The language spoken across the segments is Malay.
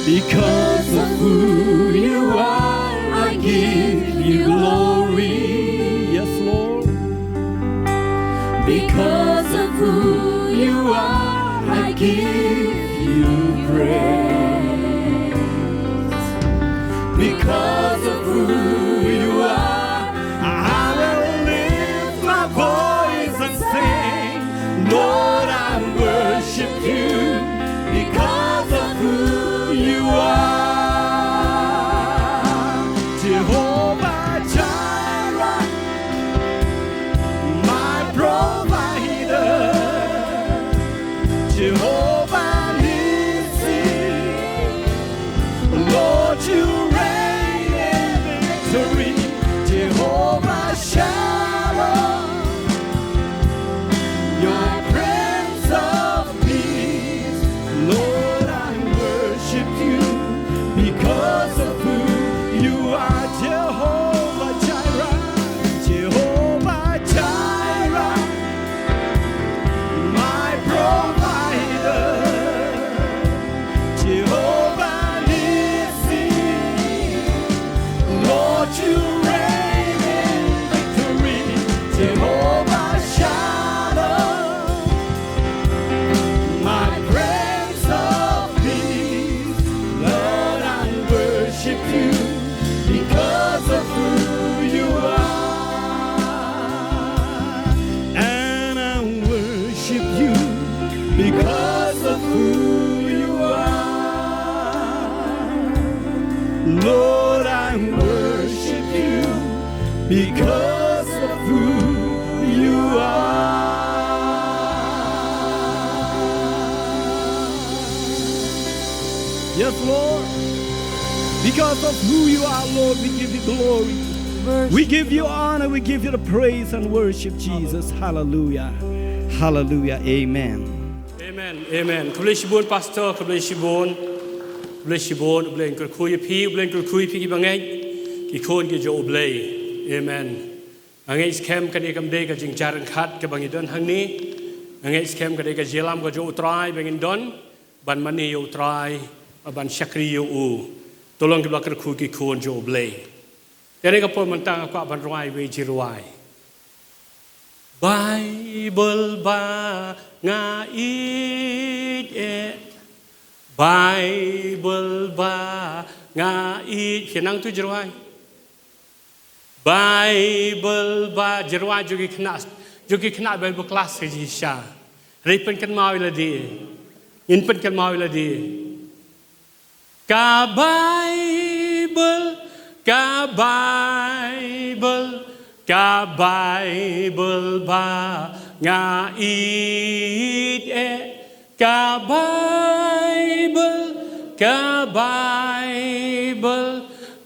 Because of who you are, I give you glory. Yes, Lord. Because of who you are, I give you praise. Because of who you are, I will lift my voice and sing, Lord, I worship you. Because of who you are, Jehovah Jireh, my provider, Jehovah Nissi, Lord, you reign in victory, Jehovah Shalom, your Prince of Peace, Lord, I worship you because of who you are, Jehovah Jireh, Jehovah Jireh, my provider, Jehovah Nissi, Lord, you reign in victory, Jehovah Shalom, my Prince of Peace, Lord, I worship you because of who you are, and I worship you because of who you are, Lord, I worship you because of who you are. Yes, Lord. Because of who you are, Lord, we give you glory. We give you honor. We give you the praise and worship, Jesus. Hallelujah. Hallelujah. Amen. Amen. Amen. Kubleshibun pastor, kubleshibun ublen kurkuy pi ublen kurkuy pi bangai ki kon ki jo ublay. Amen. Angai scam kadi kam de ka jing jaran khat ka bangi don hang ni. Angai scam kadi ka jelam ka jo Trai bangin don ban mani yo Trai ban shakri yo u. Tolong ki bakar kurkuy ki kon jo ublay. Kani ka pon mantang ako ban roi we jirwai. Bible ba nga it Bible ba nga it kinang tu jirwai Bible ba jirwai jogi kena Bible class ke jisha ripen kan mau ila di inpen kan mau ila di ka Bible ka Bible ba nga it ka Bible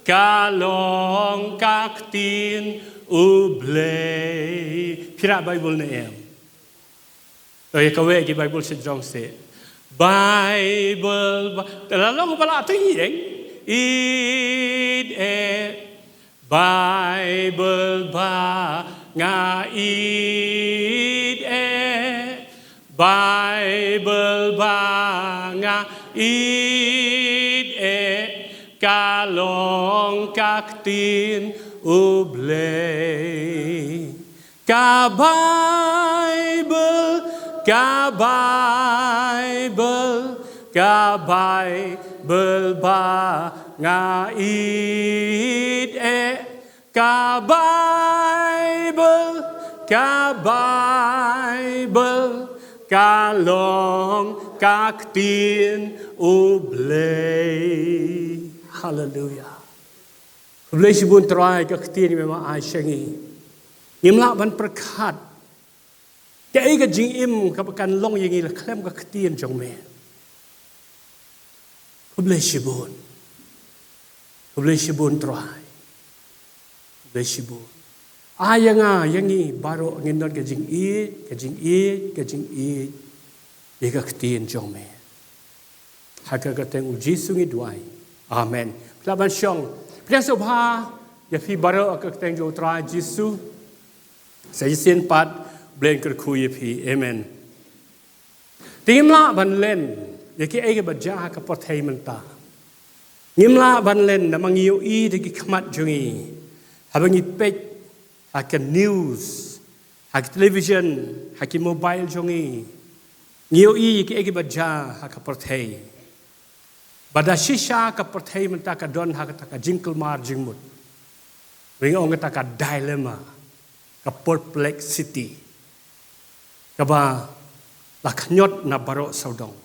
ka long kak tin ublay pira Bible na em ka we ki Bible se jong se Bible ba la long pala tu yeng it Bible ba nga it Bible ba nga it ka long kak tin ublay ka Bible ba nga it ka Bible ka long kak tin ublay. Hallelujah. Ublay sibun Trai kak tin memang ai shangi. Nimla ban perkat. Cái cái jing im kapakan long yang ila klem kak tin jong me. Ublay sibun Trai. Ublay Ayangi baru ngendon ke jing i ika ketin jong me. Haka kateng uji sungi duai. Amen. Laban syong. Priang sobha ya fi baru ka kateng jo Trai Jisu. Saya sin pat blen kerkuy fi. Amen. Timla ban len ya ki ai ke baja ka pothai menta. Ngimla ban len na mangiyo I de kikmat jungi. Habangi pek hak news, hak television, hak mobile jungi. Ngiyo I ki egi baja hak perthei. Bada shisha ka perthei menta ka don hak ta ka jingkel mar jingmut. Ring ong ta ka dilemma, ka perplexity. Ka ba laknyot na baro saudong.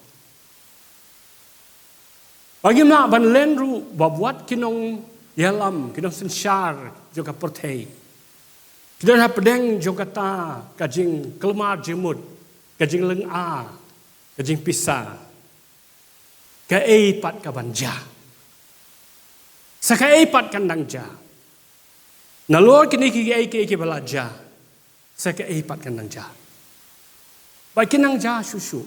Bagaimana ban lenru babuat kinong yalam kinong sensyar juga perthei. Kinong hapdeng jong kata kajing kelmar jimut, kajing leng a, kajing pisa. Ka pat ka banja. Saka pat kandang ja. Nalor kini ki balaja. Saka pat kandang ja. Ba kinang ja susu.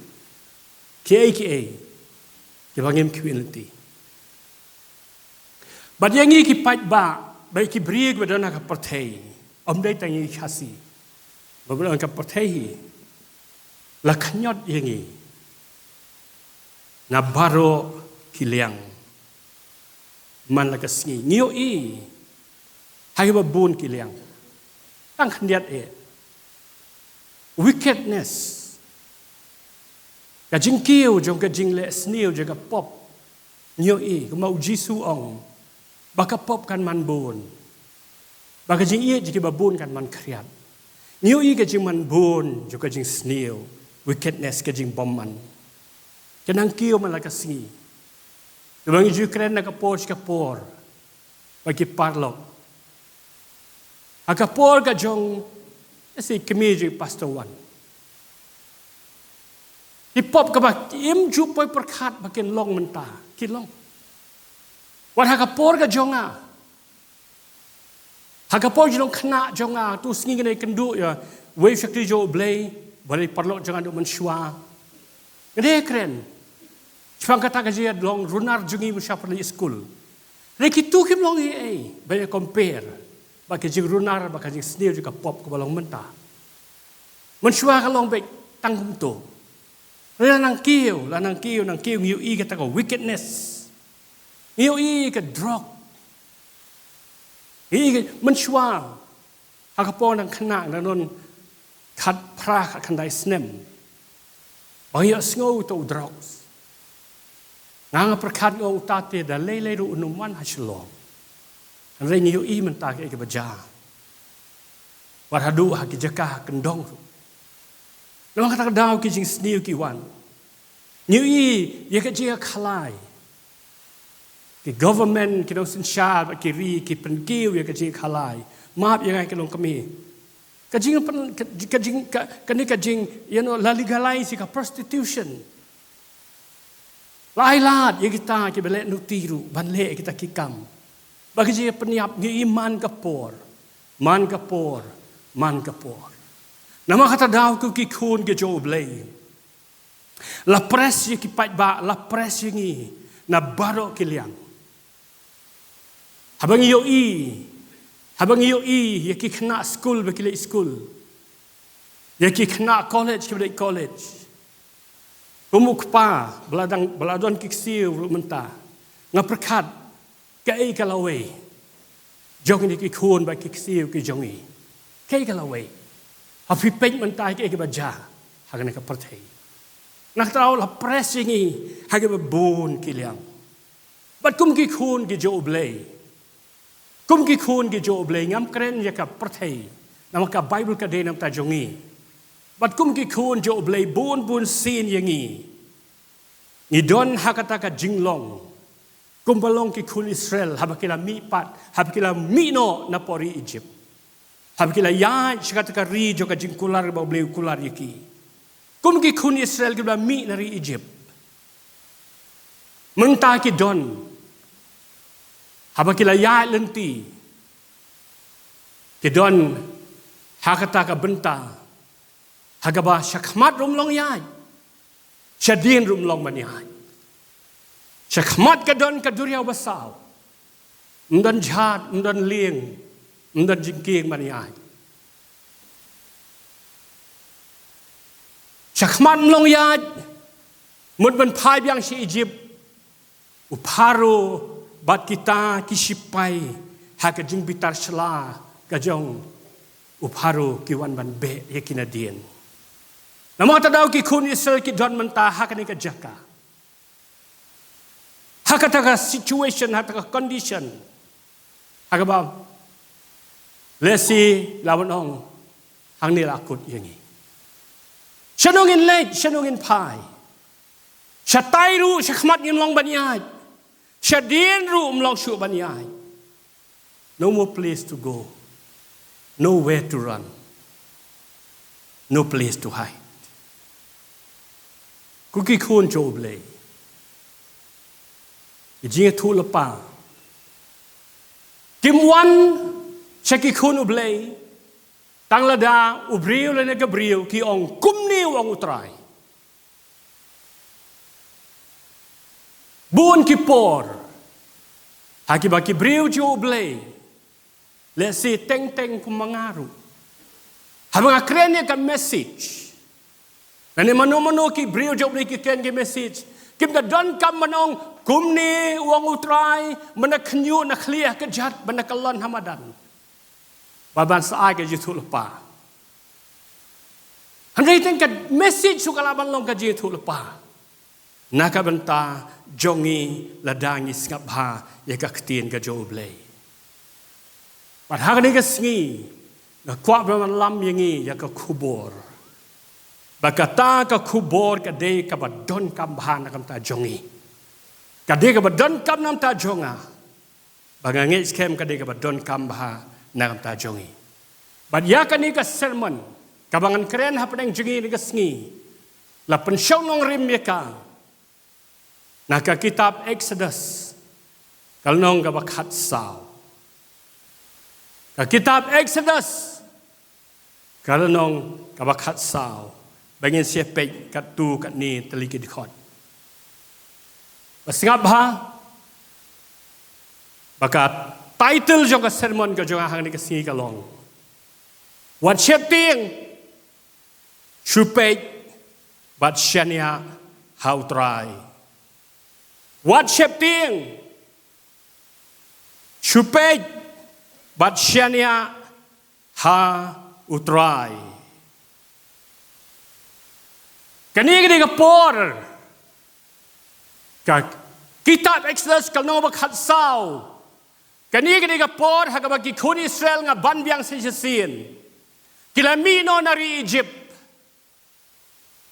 Ki Kibangim community. But yang ini kipat ba, baik kibrig badana ka perthei. Dai tangi khasi. Babula ka perthei. Lakanyot yang ini. Na baro kiliang. Man lakas ngiyo I. Hagi babun kiliang. Tang kandiat wickedness. Kajing kiu jong kajing le sniu jaga pop. Nyo I kumau jisu ong. Baka pop kan man bun. Baka jing I jiki babun kan man kriat. Nyo I kajing man bun jong kajing sniu. Wickedness kajing bom man. Kanang kiu man lakasi. Tumang iju kren na kapor. Bagi parlok. Akapor kajong si kemiji pastor one. Hip-hop ka ba, im jupoy perkat bakin long menta, kilong. Wat hakapor ka jonga. Hakapor jilong kena jonga, tu sengi kena kendu ya, wave syakti jo blay, boleh perlok jangan duk mensyua. Gede keren. Cipang kata kaji long runar jungi musyapar di school. Reki tu kim long banyak compare. Bagi jing runar, bagi jing sendiri juga pop ke balong menta. Mensyua ka long baik tanggung tu. Lanang kiu ngiu I kata ko wickedness. Ngiu I ka drug. I mensyua. Hakapon ang kena nanon kat pra kat kandai snem. Banyak sengaw to drugs. Nga perkat ngau tate da lele ru unuman ha Shillong. Ang ray ngiu I mentake ke baja. Warhadu ha kijaka kendong. Namang kata daw kijing sniu kiwan. Ngiu I ya kajia kalai. Ki government kinong sensyal ki ri ki penkiu ya kajia kalai. Maaf yang kinong kami. Kajing la legalize ka prostitution. Lailat ya kita ki belek nutiru banle kita kikam. Bagi dia peniap ngi iman kapor. Man kapor. Nama kata daw ku ki kun ke jo blay. La pres ye ki pat ba la pres ye ngi na baro kiliang. Habang iyo I ye ki kena school ba kile school. Ye ki kena college ki college. Kumuk pa beladon ki siu menta. Ngaperkat kai kalawe. Jong ni ki kun ba ki siu ki jongi. Kai kalawe. Hafi pek mentai ke baja hagana ka perthei. Nak tahu la pressingi hage babun kiliang. Bat kum ki khun ki jo blay. Kum ki khun ki jo blay ngam kren ya ka perthei. Nama ka Bible ka de nam ta jongi. Bat kum ki khun jo blay bun sin yangi. Ni don hakata ka jinglong. Kum balong ki khun Israel habakila mi pat, habakila mi no na pori Egypt. Habikila ya shikata ka ri jo ka jingkular ba bleu kular yaki. Kum ki kun Israel ki mi nari Egypt. Menta ki don. Habikila ya lenti. Ki don hakata ka benta. Hagaba shakmat rumlong ya. Shadin rumlong man ya. Shakmat ka don ka durya basaw. Mdan jhat, mdan lieng. Mdan jingking maniay. Shakman long yad. Mud ban pai biang si Egypt. Uparo bat kita kisipai hak jing bitar sela kajong upharu kiwan ban be yakinadien. Namo tadaw ki kun Israel ki don menta hak ni kajaka. Hak taka situation hak taka condition. Hak ba lesi lawan ong hang ni lakut yangi. Shanongin late, shanongin pai. Shatai ru shakmat yin long banyai. Shadien ru long shu banyai. No more place to go. Nowhere to run. No place to hide. Kuki kun jo blei. Ijinga tu lepa. Kim wan shaki kun ublei. Tang lada ubriu le gabriu ki ong kumni wang utrai. Buon ki por. Haki baki briu jo ublei. Let's say teng kumangaru. Habang akrenya ka message. Nani mano ki brio job ni ki ken ki message. Kim da don kam manong kumni uang utrai mana kenyu na clear ke jat mana kalon hamadan. Baban saai ke jitu lepa. Handai teng ka message su kalaban long ka jitu lepa. Naka benta jongi ladangi skabha ya ka ktien ka joblei. But hak ni ka singi na kwa man lam yangi ya ka kubor. Bakata ka kubor ka de ka badon kam bha na kam ta jongi. Ka de ka badon kam nam ta jonga. Bangangi skem ka de ka badon kam bha na kam ta jongi. But ya ka ni ka sermon ka bangan keren hapeng jongi ni ka singi. La pensyong nong rim ya ka. Na ka kitab Exodus kalnong ka bakhat saw. Kitab Exodus kalanong kabakhat saw bangin siya Peit kat tu kat ni teliki Dkhar. Pasingap ha baka title jo ka sermon ka jo hang ni ka singi kalong. Wat Sheptieng Peit bat Shaniah Howell Trai. Wat Sheptieng Peit but Shaniah ha utrai. Kani ka por. Ka kitab Exodus kalno bakhat saw. Kani ka por ha ka bagi kun Israel nga banbiang sa sin. Kilamino na ri Egypt.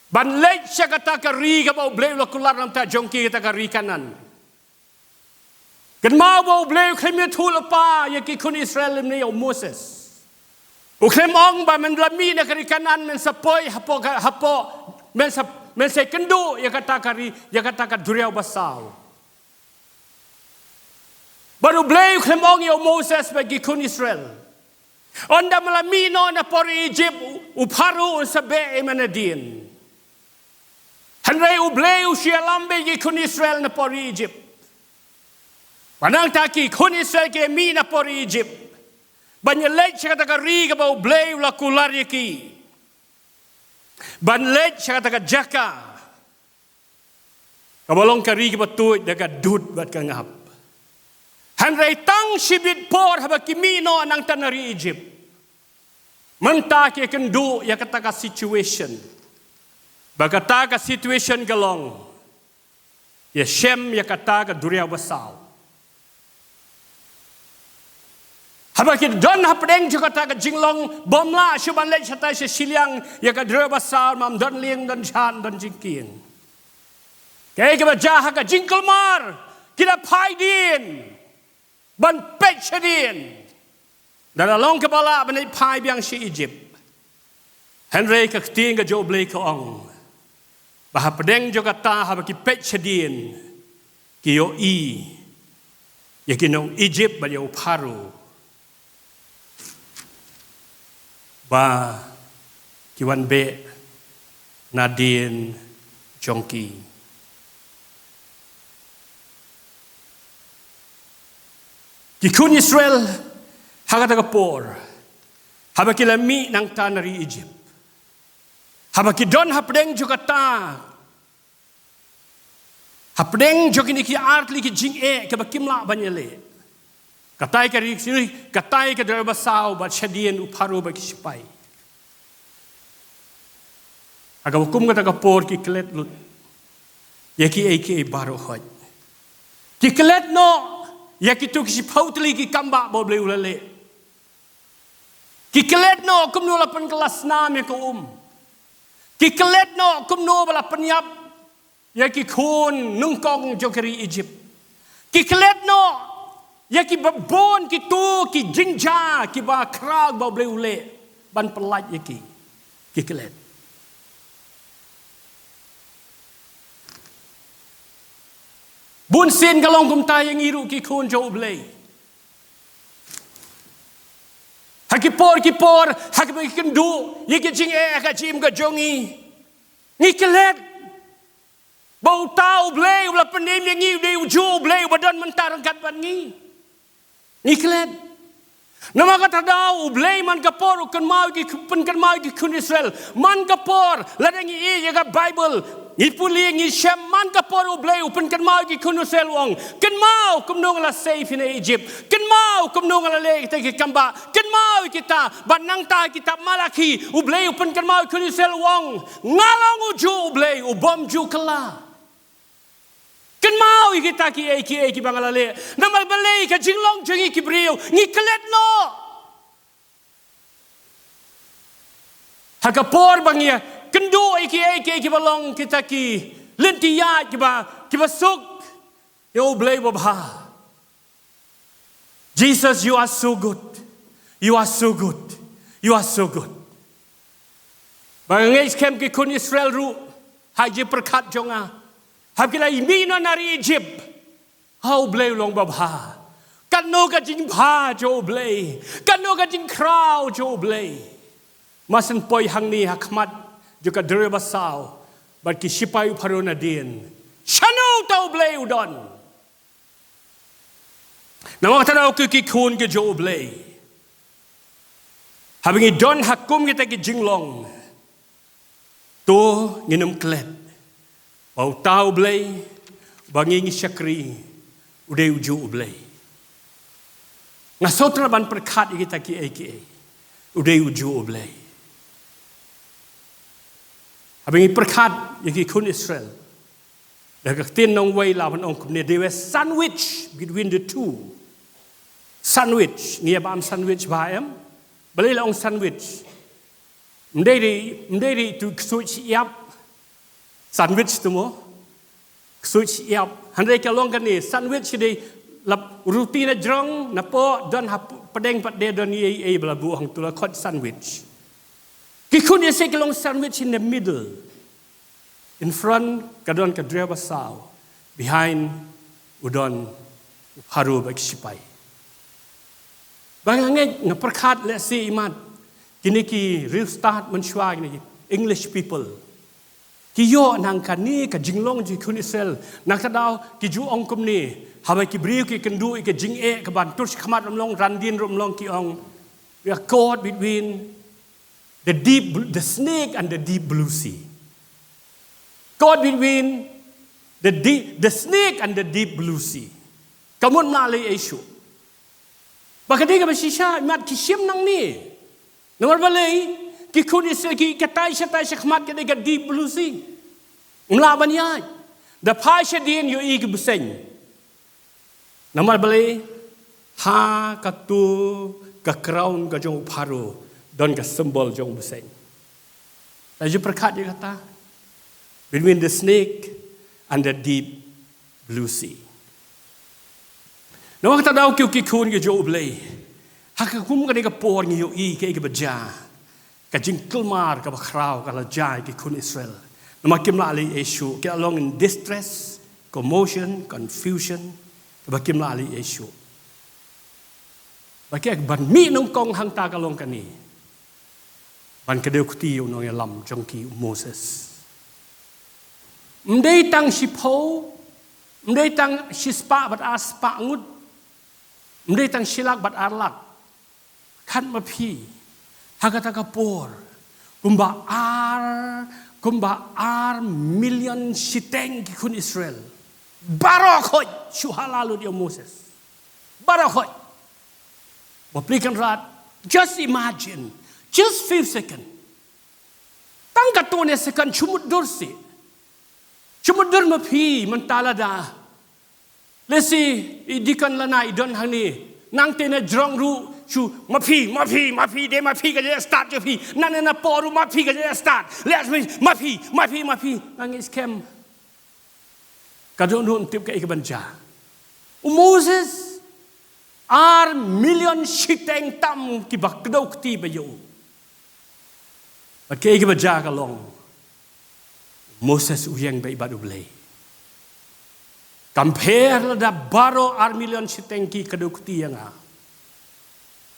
Ban late siya kata ka ri ka ba blay kular nam ta jongki kita ka ri kanan. Kan mau bleu khem thul pa ya ki kun Israel ni o Moses. U khem ong ba men lami na kari kanan men sapoi hapo men se kendu ya kata ka duriau basau. Baru bleu khem ong ya Moses bagi kun Israel. Onda melami no na por Egypt u paru sabe emanadin. Hanrei u bleu Shillong bagi kun Israel na por Egypt. Panang taki kun Israel ke mi na por Egypt. Banyalet siya kata ka ri ka ba ublay la kular yaki. Banyalet siya kata ka jaka. Kabalong ka ri ka ba tuit da ka dud bat ka ngap. Hanray tang sibit por haba kimino anang tanari Egypt. Menta ki kendu ya kata ka situation. Bagata ka situation galong. Ya Shem ya kata ka duriya basaw. Habakit don hapdeng juga ta jinglong bomla syuban lek chata se Shillong ya ka dre basar mam don ling don chan don jingking. Ke ke baja ha ka jingkelmar kita pai din ban Peit shadin. Dan long kepala ban pai biang si Egypt. Henry ka ting ka jo blei ka ong. Ba hapdeng juga ta habaki Peit shadin ki yo i ya kinong Egypt ba yo paru. Ba kiwan be nadin jongki. Kikun Israel hakata kapor. Habaki lami nang tanari Egypt. Habaki don hapdeng juga ta. Hapdeng jokin iki artli ki jing ke bakimla banyale. Katai ka rik katai ka dra basau ba shadien upharu ba kispai. Aga hukum ka por ki klet lut. Yaki ake baro hoj. Ki klet no yaki tu ki pautli ki kamba bo ble ulale. Ki klet no kum no la pen kelas 6 ko Ki klet no kum no bala penyap yaki khon nung kong jokeri Egypt. Ki klet no yaki babon ki tu ki jinja ki ba krag ba ble ule ban pelat yaki. Ki klet. Bun sin kalong kum ta yang iru ki khon jo ble. Hakipor hakipor kendu yaki jing ka jim ka jongi. Ni klet. Bau tau bleu la penim yang ngi de uju bleu badan mentarang kat ban ngi. Ni klet. Nama kata dau bleu man kapor kan mau ki pen kan mau ki kun Israel. Man kapor la dengi ye ka Bible. Ni puli ngi shem man kapor bleu pen kan mau ki kun Israel wong. Kan mau kum nong la safe in Egypt. Kan mau kum nong la le kita ki kamba. Kan mau kita banang ta kitab Malaki bleu pen kan mau kun Israel wong. Ngalong uju bleu bom ju kala. Kan mau kita ki bangalale namal balay ka jinglong jingi ki brio ni klet no hakapor bangia kendo ki balong kita ki lentia ki ba suk yo blay babha. Jesus, you are so good, you are so good, you are so good. Bangai kem ki kun Israel ru haji perkat jonga Hakila imino nari Egypt. How blay long babha. Kano ka jing bha jo blay. Kano ka jing crow jo blay. Masan poy hang ni hakmat juga dere basau. But ki shipai parona din. Shano tau blay udon. Nawa tanaw ki kun ke jo blay. Habing idon hakum kita ki jinglong. To nginum klet. Bau tau blay, bangingi syakri, udai uju blay. Ngasotra ban perkat kita ki udai uju blay. Habingi perkat yaki kun Israel. Dah tin nong way Laban ong kumne they were sandwich between the two. Sandwich, ni abam sandwich baam. Balai la ong sandwich. Mdei tu switch yap. Sandwich tu mo, switch yap. Handai kalong kan ni sandwich ni lap roti na jrong na po don hap pedeng pat de don ye bela buang tu la kot sandwich. Kikun ye say kalong sandwich in the middle, in front kadon kadre basau, behind udon haru bak sipai. Bangange ngaperkat le si imat kini ki real start menshwa ni English people. Kiyo nang kani ka jinglong ji kun Israel nak tadau ki ju ong kum ni habai ki briu ki kendu ki jing ka ban tur khmat romlong randin romlong ki ong we are caught between the snake and the deep blue sea. Caught between the snake and the deep blue sea. Kamun na le issue. Bakadi ka basisha mat ki sim nang ni. Nomor balai ki kun Israel ki katai khmat ki the deep blue sea. Laban ya. The pasha din yo ig buseng. Namal balai ha katu ka crown ka jong paru don ka symbol jong buseng. Laju perkat dia kata between the snake and the deep blue sea. Nawa kata daw ki kun ki jo blai. Ha ka kum ka ni ka por ni yo i ke baja. Ka jing kelmar ka bakrau ka lajai ki kun Israel. Makim la ali issue, kita along in distress, commotion, confusion, makim la ali issue. Bagi ban mi nong kong hang ta kalong kani. Ban kadeu kuti nong lam jongki Moses. Mdei tang sipo, mdei tang sispa bat aspa ngut. Mdei tang silak bat arlak. Kan mapi. Hakata kapor. Kumba ar million siteng ki kun Israel. Barakot shuhalalu dia Moses. Barakot. Bapelikan rat. Just imagine. Just few seconds. Tangkat tu ni second cumut dursi. Cumut dur mapi mentalada. Lesi idikan lana idon hani. Nang tena jrong ru chu mapi de mapi ka dia start je pi. Nang na poru mapi ka dia start. Let's me mapi. Nangis kem. Kadon nun tip ka ikbanja. Moses ar million shiteng tam ki bakdau kti bayo. But kaya ikbanja ka long. Moses uyang ba ibadu blay. Compare da baro ar million shiteng ki kadau kti yang a.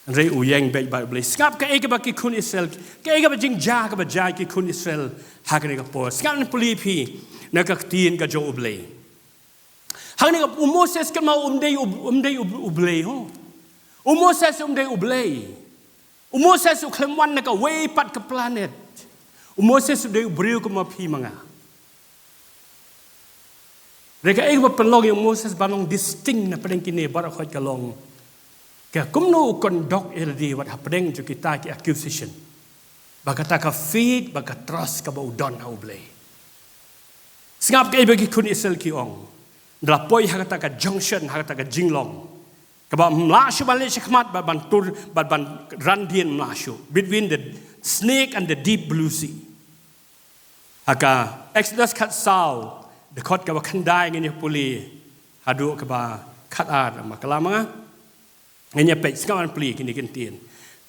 Rei uyang ba ibadu blay. Skap ka ikba ki kun Israel. Ka ikba jing ja ka ba ja ki kun Israel hakane ka po. Skap na pulipi na ka ktiin ka jo blay. Hang ni Moses kan mau umdei ublay ho. Moses umdei ublay. Moses uklemwan na ka way pat ka planet. Moses umdei ubriu ka mapi mga. Reka ba penlong yung Moses balong distinct na padeng kini barakot kalong. Kaya kumno kondok eldi wat hapdeng jo kita ki accusation. Baka ka feed, baka trust ka ba udon ha ublay. Singap ka iba ki kun Israel ki ong. Dalapoy hakata ka junction hakata ka jinglong. Kaba mlasyo balik sikmat ban tur ban randian mlasyo between the snake and the deep blue sea. Haka Exodus kat saw the kot kaba kandai ngene puli hadu kaba kat ar makalama ngene Peit skaman puli kini kentien.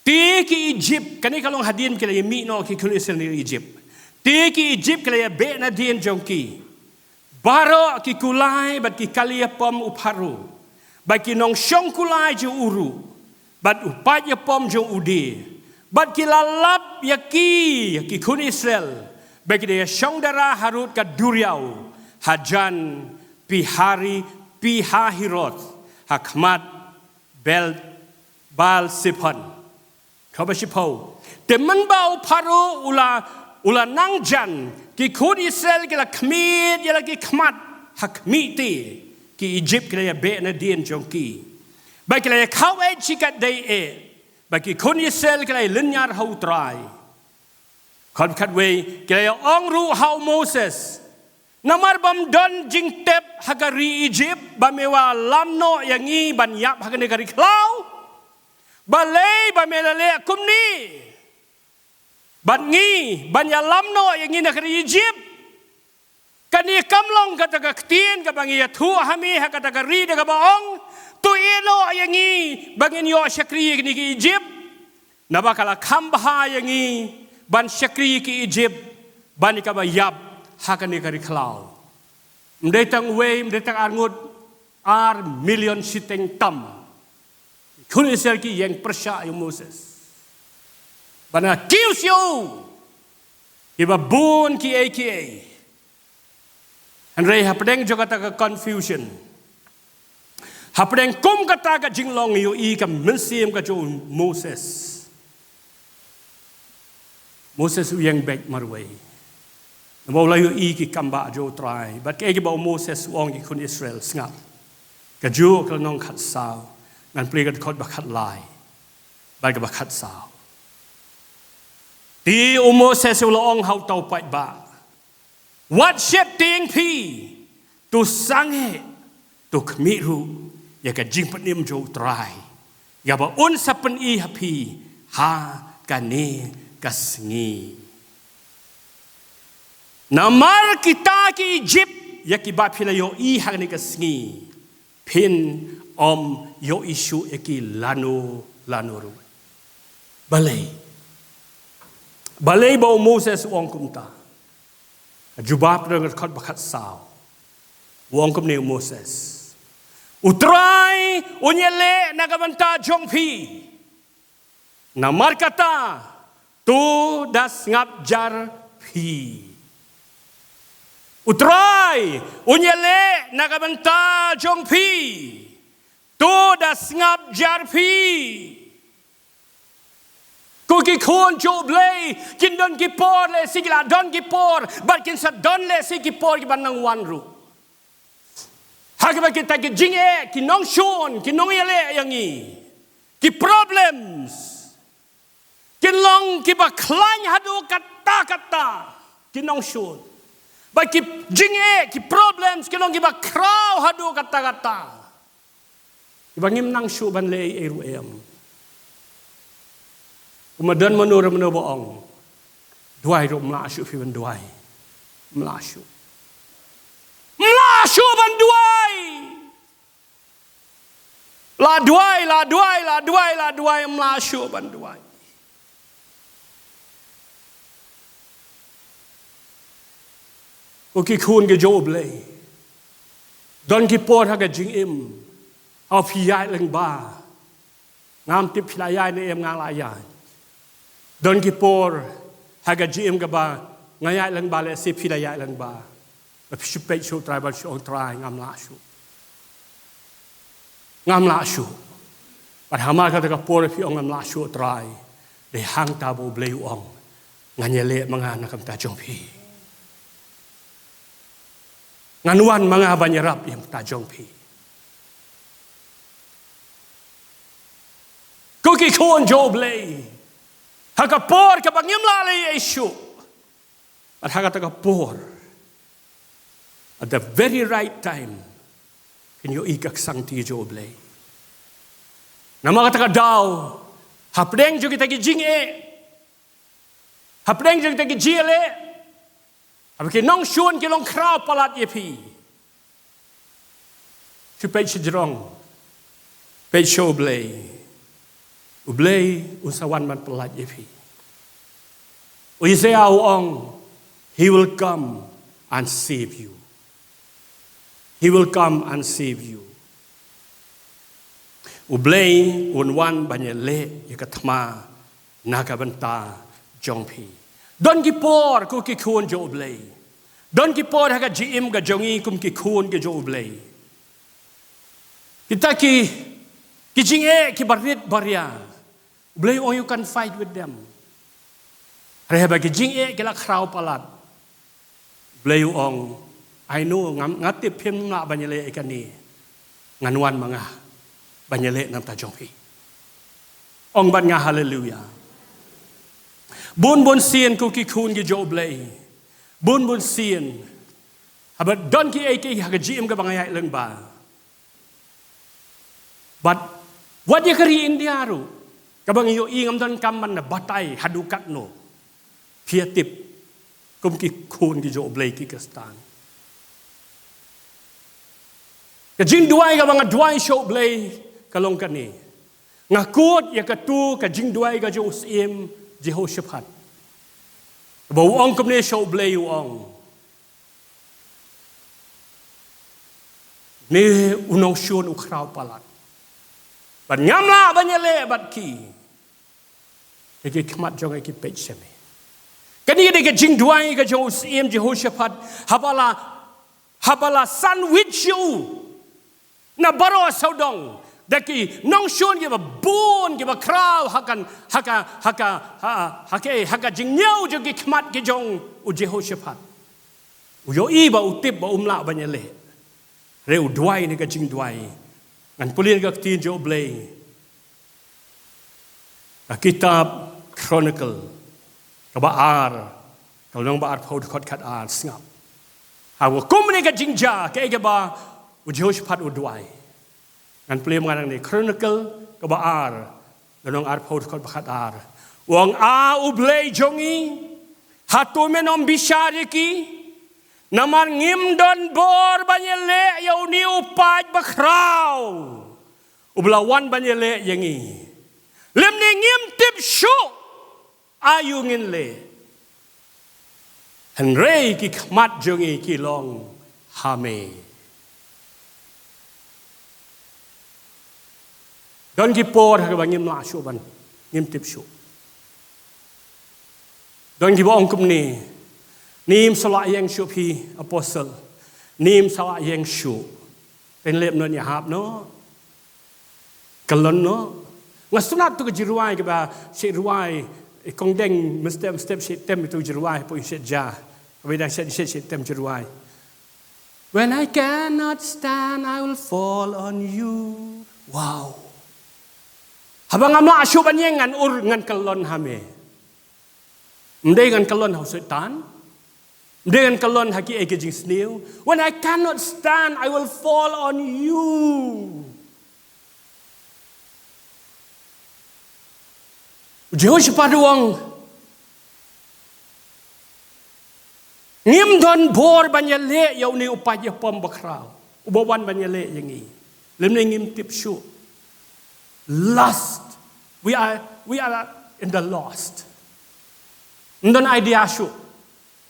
Ti ki Egypt kani kalong hadin kala yemi no ki kulisel ni Egypt. Ti ki Egypt kala be na dien jongki. Baro ki kulai bat ki kalia pom uparu. Bat ki nong syong kulai je uru. Bat upat ya pom je udi. Bat ki lalap ya ki kun Israel. Bat ki dia syong dara harut ka duriau. Hajan pihari pihahirot. Hakmat bel bal sipan. Kau bersipau. Teman bau paru ula nangjan. Ki kun Israel kila kmit yala ki kmat hakmiti ki Egypt kila be na dien jongki. Ba kila kawe chikat day e. Ba ki kun Israel kila linyar hau Trai. Kon katwe kila ong ru hau Moses. Namar bam don jing tep hagari Egypt ba mewa lamno yangi ban yap hagane gari klau. Balay ba melale kumni. Ban ngi ban ya lamno yang ina kari Egypt kani kamlong kata ka ktien ka bangi tu hami ha kata ka ri ka baong tu ino yang ngi bangin yo syakri ni ki Egypt nabakala kambha yang ngi ban syakri ki Egypt ban ka ba yap ha kani kari klau mdetang we mdetang arngut ar million siteng tam kun Israel ki yang persya yung Moses. Bana kills you. Iba bun ki AKA. Andre hapdeng jo kata ka confusion. Hapdeng kum kata ka jinglong yu I ka mensim ka jo Moses. Moses uyang back marway. Namo layu I ki kamba jo Trai. But kaya ki ba Moses wong ki kun Israel ngap. Ka jo ka nong khat saw. Ngan pli ka kot ba khat lai. Ba ka ba khat saw. Di Moses ulong hau tau Peit ba. What Sheptieng pi tu sange tu kmiru ya ka jing panim jo Trai. Ya ba un sapen I hapi ha kane kasngi. Namar kita ki Egypt ya ki ba pila yo I ha kane kasngi. Pin om yo isu ya ki lanu ru. Balay ba Moses wong kumta. Jubab dengan kot bakat saw. Wong kum ni Moses. Utrai unyele nagamanta jongpi. Namar kata tu das ngap jar pi. Utrai unyele nagamanta jongpi. Tu das ngap jar pi. Kuki kun jo blay kin don ki por le sigla don ki por but kin sa don le si ki por ki ban nang wan ru Hagaba kita ki jing ki nong shun, ki nong yale yang ni. Ki problems. Ki long ki ba klan hadu kata. Ki nong shun. Ba ki jing ki problems ki long ki ba kraw hadu kata. Ki ba ngim nang shu ban le eru em. Kemudian menurut bohong. Duai ro mlashu fi ban duai. Mlashu ban duai. La duai mlashu ban duai. Ko ki khun ke job le. Don ki por ha ke jing im. Au phi yai leng ba. Ngam tip phi yai ne em ngang la yai. Don ki por ha ke jing im ke ba ngayai leng ba le si phi yai leng ba. Peit show Trai ban show Trai ngam la shu. But hama kata ka por phi ngam la shu Trai. De hang ta bo bleu ong. Nganyele manga nakam ta jong phi. Nganuan mga banyarap yung tajong pi. Kuki kuon job lay. Hakapor kapag yamlali Yeshu. At hakatakapor. At the very right time. Kinyo ikaksang ti job lay. Na mga takadaw. Hapdeng jo kita ki jing Hapdeng jo kita ki jile. Apakah nong shun kilong kraw palat yepi. Si Peit sejrong. Peit show blay. Ublay usawan man palat yepi. Uisaya uong. He will come and save you. He will come and save you. Ublay unwan banyale yakatma nakabanta jongpi. Don ki por ku ki khun jo blay. Don ki por ha ga jim ga jongi kum ki khun ke jo blay. Kita ki jing ki barit baria. Blay or you can fight with them. Reba ki jing ki la kraw palat. Blay ong I know ngatip pim na banyale ikan ni. Nganuan mga banyale nam ta jongpi. Ong ban nga hallelujah. Bun sien ku ki khun ki job lay. Bun sien. Habat don ki ki ha jim ka bangay leng ba. But what you kari Indiaru? Kabang iyo ingam don kaman na batay hadukat no. Piatip kum ki khun ki job lay ki kastan. Ka jing duai ka mga duai job lay kalong kani. Ngakut ya katu ka jing duai ka jo usim Jehoshaphat. Bawang kumne show blay uong. Ne unong shun ukraw palat. But ngamla banyale bat ki. Eki kmat jong eki Peit seme. Kani de ka jing duai ka jo usim Jehoshaphat habala sandwich you. Na baro saudong. Daki nong shun giba bun giba kraw haka jingnyau jo gi kmat gi jong u Jehoshaphat. U yo i ba utip ba umla banyale. Reu duai ni ka jing duai. Ngan pulin ka tin jo blay. Ka kitab Chronicle ka baar kalong baar phod khot khat ar snap. Ha wa kumni ka jingja ka ba u Jehoshaphat u duai. Kan pelih mengarang ni Chronicle ke baar danong arpod kot bakat ar wong a ublay jongi hatu menom bishariki namar ngim don bor banyele yau ni upaj bakraw ublawan banyele yangi lem ni ngim tip shu ayu ngin le henrei ki kmat jongi ki long hame. Don ki por ha ba ngim la shu ban ngim tip shu. Don ki ba ong kum ni nim sala yang shu pi apostle nim sala yang shu pen lep no ni hap no kalon no ngasunat tu ke jiruai ke ba si ruai kong deng step si tem tu jiruai po si ja ba dang si tem jiruai When I cannot stand, I will fall on you. Wow. Habang amla asyuk banyeng ngan ur ngan kalon hame. Mdei ngan kalon hau setan. Mdei ngan kalon haki ege jing snew. When I cannot stand, I will fall on you. Jehoshaphat wong ngim don bor banyale yau ni upaya pom bakrau. Ubawan banyale yang ni. Lem ni ngim tip shu. Lost. We are in the lost. Ndon idea shu.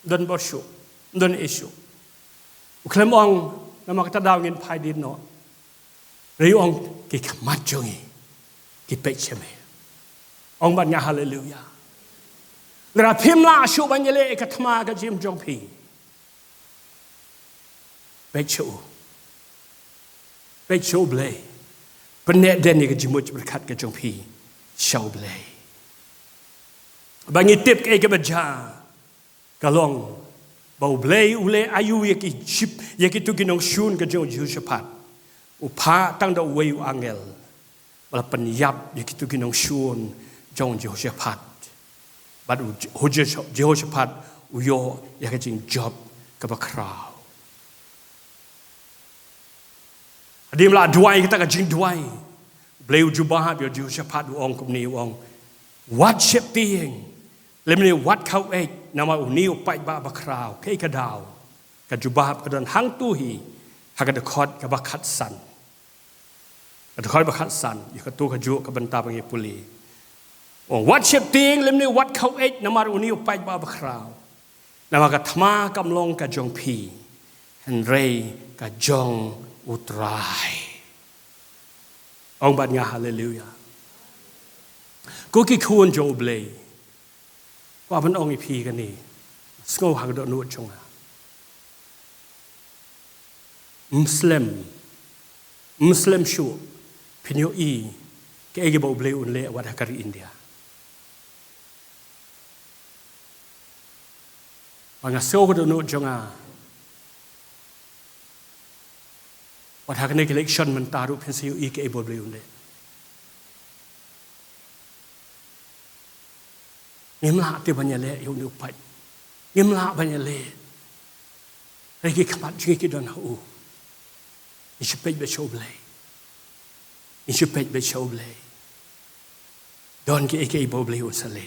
Ndon bor shu. Ndon issue. Uklem ong nama kata daw ngin pai din no. Riu ong ki kamat jongi. Ki pek cheme. Ong ban nga hallelujah. Lera pim la shu banyale ikatma ka jim jong pi. Pek chu. Pek chu blay. Penek den ni ke jimut berkat ke jong pi. Shau blay. Bangi tip ke baja. Kalong bau blay ule ayu yaki chip yaki tu kinong shun ke jong Jehoshaphat. Upa tang da wei angel. Bala penyap yaki tu kinong shun jong Jehoshaphat. But Jehoshaphat uyo yaki jing job ke bakrau. Adim la duai kita ka jing duai. Bleu jubah bio Jehoshaphat ong kumni ong. What Sheptieng. Lemni what kau nama uni upai ba bakrau ke kadau. Ka jubah ka don hang tuhi ha ka dekot ka bakat san. Ka dekot bakat san yu ka tu ka ju ka benta pangi puli. Ong what Sheptieng lemni what kau nama uni upai ba bakrau. Nama ka thma kamlong ka jong pi. Han rei ka jong Trai. Ông bạn nga hallelujah. Cô ki khuôn jo blay. Qua vẫn ông ipi cái này. Sngô hàng độ nuốt trong à. Muslim shu. Pinyo i. Cái ege bau blay unle wat hakari India. Và nga sngô độ nuốt trong à. Wat hak nek election man taru pensiu I ke ebo bleu ne. Ngimla te banyale yo ni upai. Ngimla banyale. Reki kamat jingi ki don hu. Ni sepej be show blay. Ni sepej be show blay. Don ke ebo bleu sale.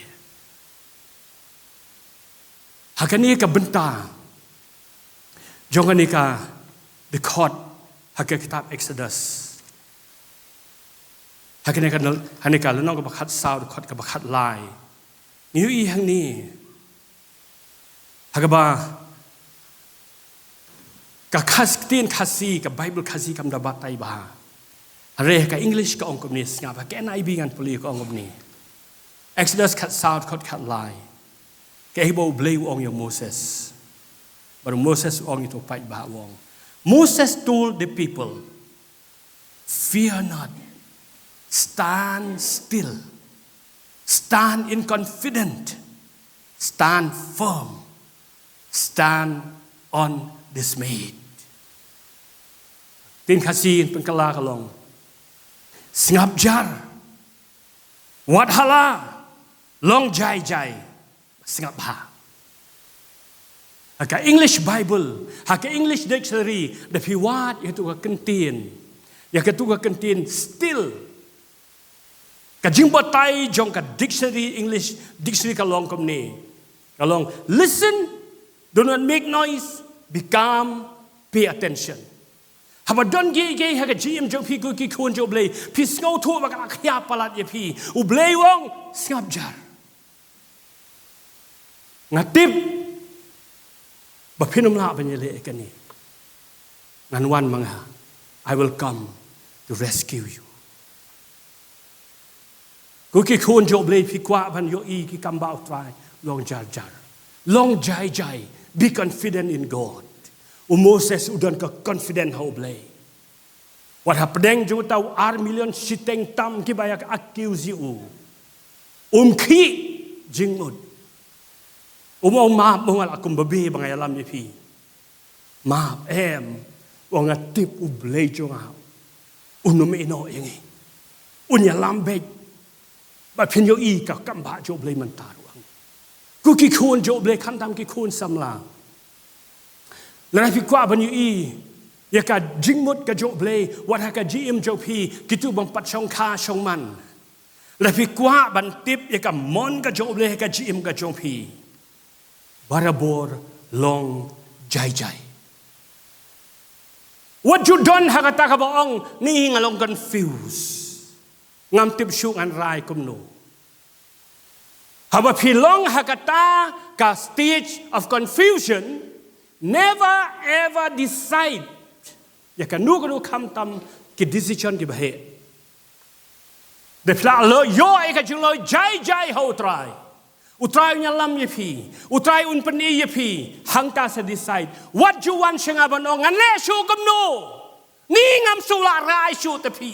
Hakani ka benta. Jongani ka Dkhar Hakka kitab Exodus. Hanika lanong ka bakat saw kot ka bakat lai. Niu I hang ni. Hakaba ka khasi ka Bible khasi kam da batai ba. Are ka English ka ongkom ni snga ka NIV ngan puli ka ongkom ni. Exodus kat saw kot kat lai. Ka hibo blay ong yo Moses. Baru Moses ong itu pai ba wong. Moses told the people, fear not, stand still, stand in confident, stand firm, stand undismayed. Tin khasi pengkala kalong, singap jar, wat hala, long jai, singap ha. Haka English Bible, haka English Dictionary, da piwat itu ka kentin. Ya ka tu ka kentin still. Ka jingbatai jong ka dictionary English dictionary ka long kom ni. Ka long listen, do not make noise, become, pay attention. Haba don ge haka jim jong pi ku ki kun jo blay, pi ngau tu ba ka khya palat ye pi. U blay wong singap jar. Ngatip Bapinum la banyele ekani. Ngan wan manga, I will come to rescue you. Kuki kun jo blay pi kwa ban yo I ki kamba Trai long jar. Long jai. Be confident in God. Moses udan ka confident how blay. What happened jo tau million siteng tam ki bayak accuse you. Ki jingud. Umong ma mongal akum babi bangay alam ni pi. ma em wanga tip u blei jonga unu me no yengi unya lambe ba phin yo I ka kamba jo blei man ta ruang ku ki khun jo blei khan tam ki khun samla la fi kwa ban yo I ya ka jingmut ka jo blei wat ha ka gm jo phi ki tu bang pat song kha song man la fi kwa ban tip ya ka mon ka jo blei ka gm ka jo phi barabor long jai jai what you done hakata ka baong ni ngalong confused ngam tip shuk an rai kum no haba philong hakata ka stage of confusion never ever decide ya ka nu ko kham tam ki decision ki bahe de pla lo yo e ka jing lo jai jai ho try utrai nyalam ye phi utrai un pani ye phi hangta se decide what you want shinga banong ngan le shu kum no ni ngam su la rai shu te phi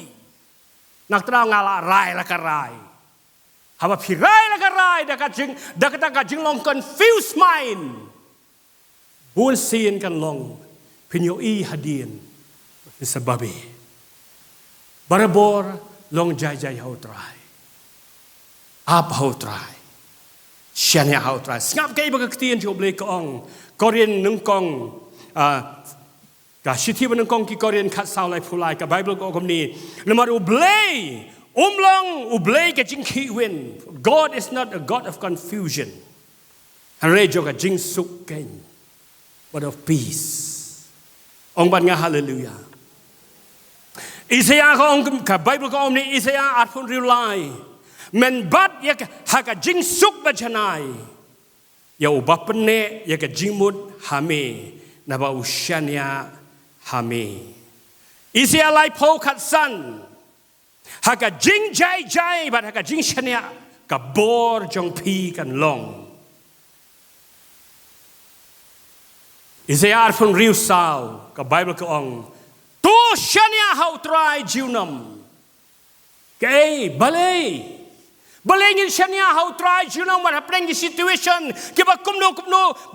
nak tra ngala rai la ka rai haba phi rai la ka rai da ka jing long confused mind bul sin kan long pinyo I hadin sababi barabor long jai jai ho try up ho try Shaniah how try ngap kai ba ka tien jo ble kong Korean nung kong ka shithi ban kong ki Korean khat sao lai phulai ka Bible ko kom ni lemar u ble long u ble ka jing khi win God is not a God of confusion hare jo ka jing suk ken but of peace ong ban nga hallelujah Isaiah ko ka Bible ko ni Isaiah at phun rely men bat ya haka jing suk ba chanai ya u bapne ya ka jingmut hame na ba u Shaniah hame Isaiah lai po khat san haka jing jai jai ba haka jing Shaniah ka bor jong phi kan long Isaiah phun riu sao ka Bible ko ong tu Shaniah how try jiunam ke balay ngin Shaniah how try jiunam what happening the situation kiba kumno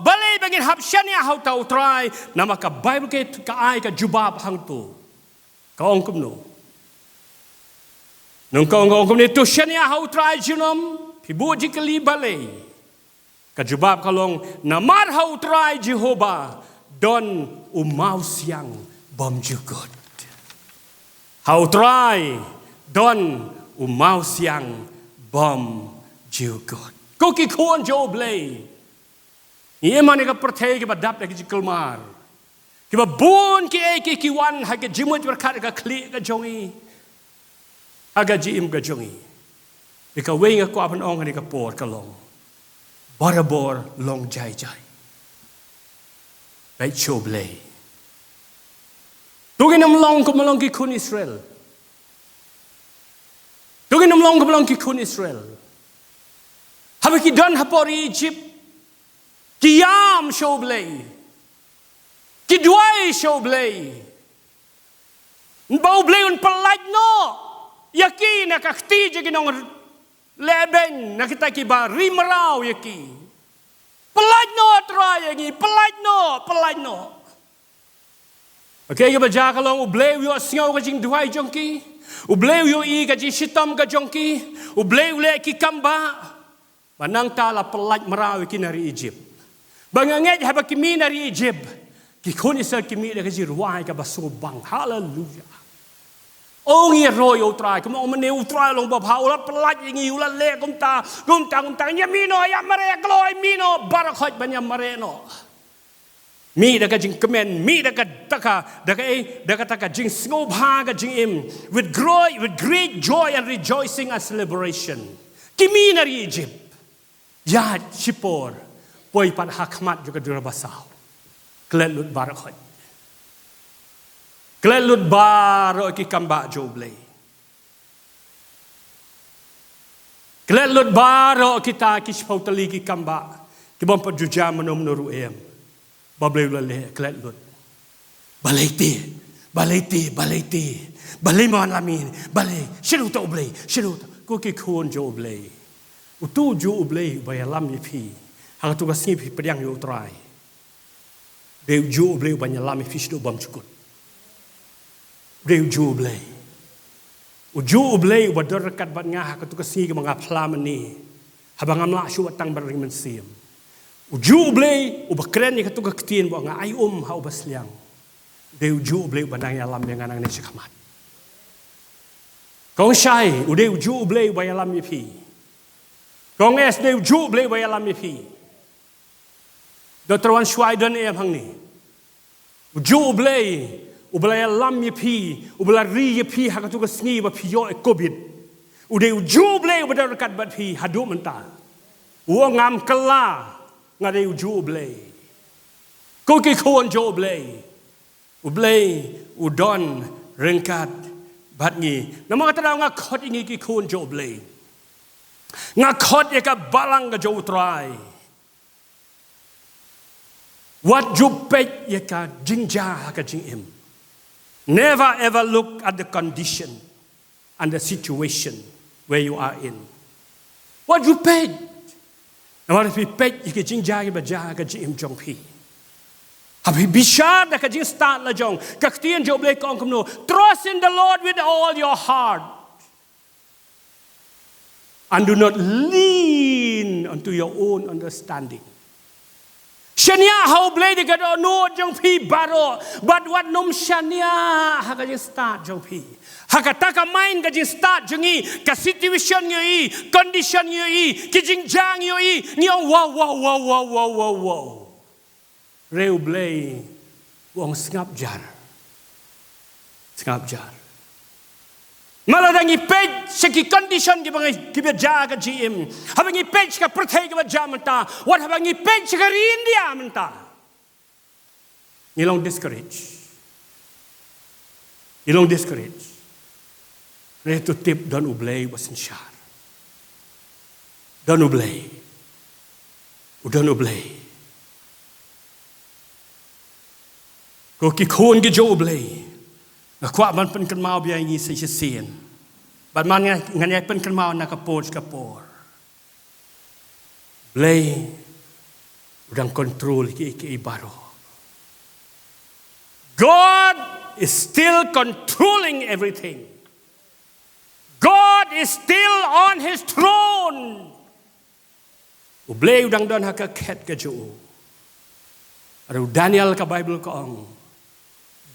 balay bangin hap Shaniah how try nama ka Bible ke ka ai ka jubab hang tu ka ong kumno nung ka ong kumni tu Shaniah how try jiunam pibu jikali balay ka jubab kalong namar how try Jehovah don umau siang bom jukut how try don umau siang bom jukut ko ki khon jo blei ye mane ka prthei ki badap ki jikalmar ki ba bun ki wan ha ki jimut ber khat ka khli ka jongi aga jim ka jongi ka wei nga kwa ban ong ni ka por ka long barabor long jai jai bai cho blei tuginam long ko malong ki kun Israel tuginam long ko malong ki kun Israel habe ki dan hapori Egypt ki yam show blei ki duai show blei bau blei un palaj no yaki na kakti je ginong leben na kita ki ba rimrao yaki palaj no try yangi palaj no okay, you baca kalau ubleu yo singaw ka jing duai jongki, ubleu yo I ka jing sitam ka jongki, ubleu le ki kamba, manang tala pelaj merawi ki nari Egypt. Banganget haba kimi nari Egypt, ki kun isal kimi le ka jing ruai ka basubang, hallelujah. Ong ye roy utrai, kuma omane utrai long bapau la pelaj ingi ulat le kumta yamino ya mare gloy mino barakot banya mare no. Mi da ka jing kemen mi da ka taka jing snow bha ka jing im with great joy and rejoicing and celebration kimi nari Egypt ya chipor poi pat hakmat juga dura basau klelut barakot klelut baro ki kamba joble klelut baro kita ki spautali ki kamba ki bom pajuja manom noru em Bableu le klet lut. Balai man lamin, balai. Shiru ta oblei, shiru ta. Ko ki khon jo oblei. Utu jo oblei bayalam ni pi. Hang tu ka sing pi pediang yo trai. Deu ju bleu banyalam fish do bam cukut. Deu ju bleu. Uju bleu bador rekat bat ngah ka tu kasi ka mga plamani. Habang amla shu watang baring mensiam. Uju bleu ubakren ni ka tu ka ktien bo nga ay ha ubasliang. Deu ju bleu banang yalam yang anang ni sikamat. Kong shai udeu ju bleu bayalam pi. Kong es deu ju bleu bayalam pi. Dr. Wan Shuai don em hang ni. Uju bleu ubelaya lam pi, ubelari pi hakatu ka sngi ba pio e covid. Ude uju blei badar kat bat pi hadu menta. Wo ngam kala ngade uju blei. Ko ki khon jo blei. Ublei udon rengkat bat ngi. Nama kata nga khot ingi ki khon jo blei. Nga khot e ka balang ka jo trai. What you pet ye ka jingja ka jingim. Never ever look at the condition and the situation where you are in. What you paid? And what if you paid? You can jing baja ka jim jong pi. Habi bishar da ka jing start la jong. Kaktian jo blek ong kumno. Trust in the Lord with all your heart, and do not lean unto your own understanding. Shaniah how blade the God no jong pi baro, but what nom Shaniah haka jing start jong pi. Haka taka mind ka jing start jongi ka situation yo I, condition yo I, ki jing jang yo I, niyo wow. Reu blay wong ngap jar. Maladang ipej sa ki condition ki mga kibaja ka GM. Habang ipej ka protege ka baja menta. What habang ipej ka rindia menta. Nilong discourage. Reto tip don ublay wasin syar. Don ublay. Ko ki khon ki jo ublay. Kwa man pen kan mau biya ngi sa sien. But man ngan pen kan mau na kapor. Blay udang control ki baro. God is still controlling everything. God is still on his throne. Blay udang don haka ket ka jo. Aro Daniel ka Bible ko ang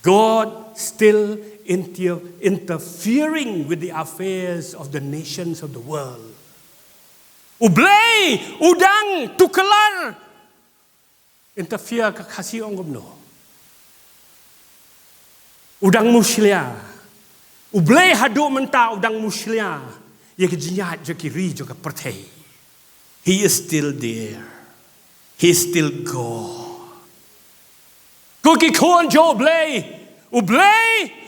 God still interfering with the affairs of the nations of the world. Ublay, udang, tukelar. Interfere ka kasi ong gumno. Udang muslia. Ublay hadu menta udang muslia. Ye kejinyat je kiri je ke pertei. He is still there. He is still God. Kuki kon jo ublay,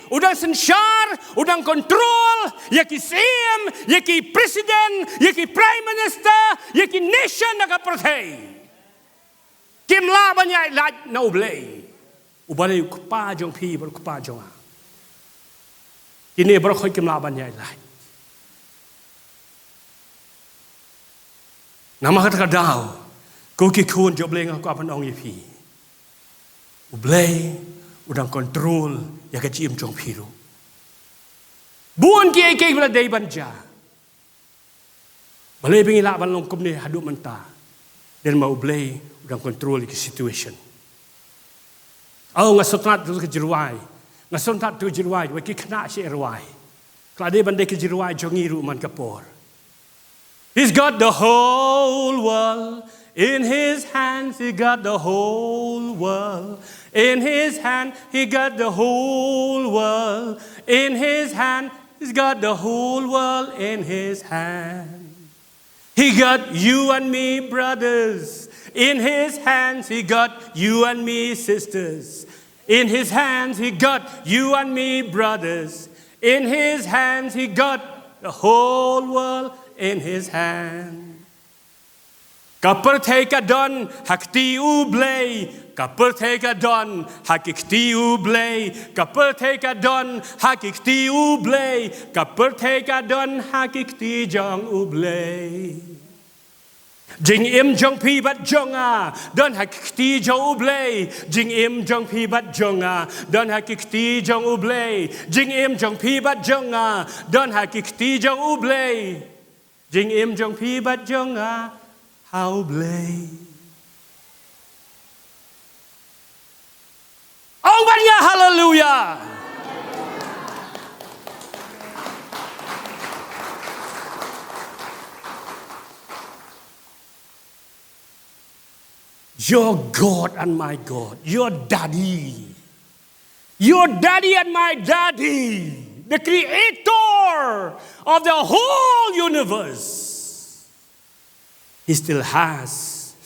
udang sensyar, udang kontrol, yaki CM, yaki presiden, yaki prime minister, yaki nation nakapertay. Kim Laban ya laj na ublay. Ubalay kupa jong pi baru kupa jong a. Kini baru koi Kim Laban ya laj. Nama kata kadau, kuki kon jo ublay ngak apan ong yipi. Ublay udang kontrol ya ka jim jong piru. Buon ki ke bla dei banja. Balay bingi Laban long kumne hadu menta. Dan ma ublay udang kontrol ki situation. Au ngasotrat tu ke jirwai. Ngasotrat tu jirwai wa ki khna she erwai. Klade bande ke jirwai jongi ru man kapor. He's got the whole world in his hands. He got the whole world. In his hand, he got the whole world. In his hand, he's got the whole world in his hand. He got you and me, brothers. In his hands, he got you and me, sisters. In his hands, he got you and me, brothers. In his hands, he got the whole world in his hand. Kapertei ka don hakti ublay, kapertei ka don hakikti ublay, kapertei ka don hakikti ublay, kapertei ka don hakikti jong ublay. Jing im jong pi bat jonga don hakti jong ublay jing im jong pi bat jonga don hakti jong ublay jing im jong pi bat jonga don hakti jong ublay jing im jong pi bat jonga how blay ông ban ya hallelujah. Your God and my God, your daddy and my daddy, the creator of the whole universe, he still has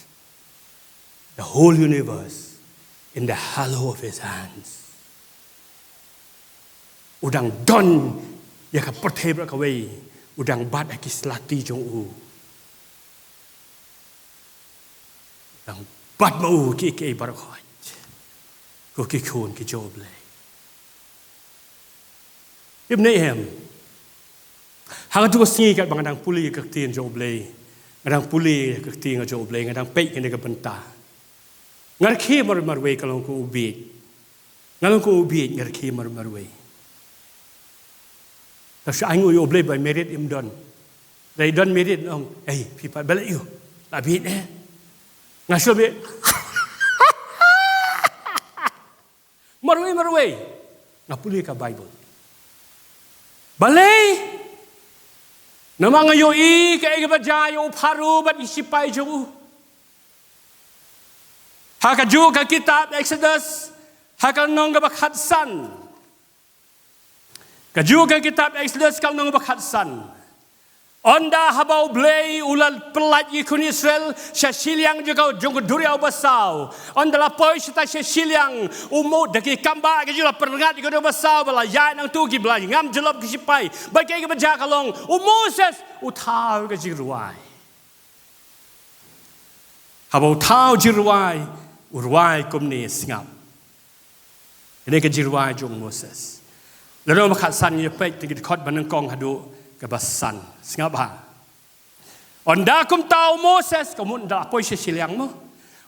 the whole universe in the hollow of his hands. Udang don yaka pertebra kawai, udang bad akislati jong u. Udang bad mau ki barakot, ko ki khun ki job le. Ibn em, hang tu singi kat bangadang puli kat tin job le, ngadang puli kat tin job le, ngadang peit kene ka benta. Ngar ki marwe kalong ko ubit, ngalong ko ubit ngar ki marwe. Tapi angu job le by merit im don, they don merit ong, hey people balik you, labit Ngasul be marwe ngapuli ka Bible balay namang ayo ka igabajayo paru bat isipai jo hakaju ka kitab Exodus hakal nong ka bakhatsan kaju ka kitab Exodus kal nong bakhatsan Onda habau blay ulal pelat ikun Israel Shiliong juga jong duriau basau. Onda lapoi sita Shiliong umut daki kamba ke jula perngat ikun basau bala ya nang tu ki bla ngam jelop ki sipai. Bagai ke baja kalong Moses utau ke jiruai. Habau tau jiruai urwai kumni singap. Ini ke jiruai jong Moses. Lalu makat san ye pek tinggi kot banang kong hadu kebasan singapa onda kum tahu Moses kamu ndak apa Shiliong mo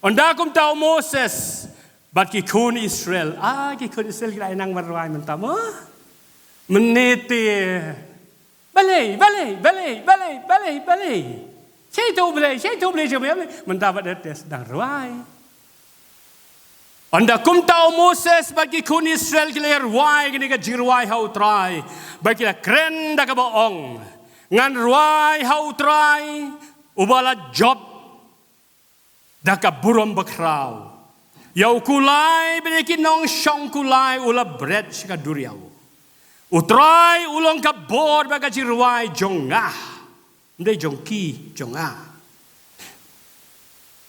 onda kum tahu Moses bat ki kun Israel ki kun Israel kira nang marwai mentamo meniti balai saya tu boleh jawab mendapat detes dang rwai onda kum tahu Moses bagi kun Israel kira rwai kini ka jirwai hau Trai bagi la kren da ka baong ngan rwai hau Trai ubala job da ka burom bakrau yau kulai beki nong shong kulai ula bread sika duriau utrai ulong ka bor baga jirwai jonga ndai jongki jonga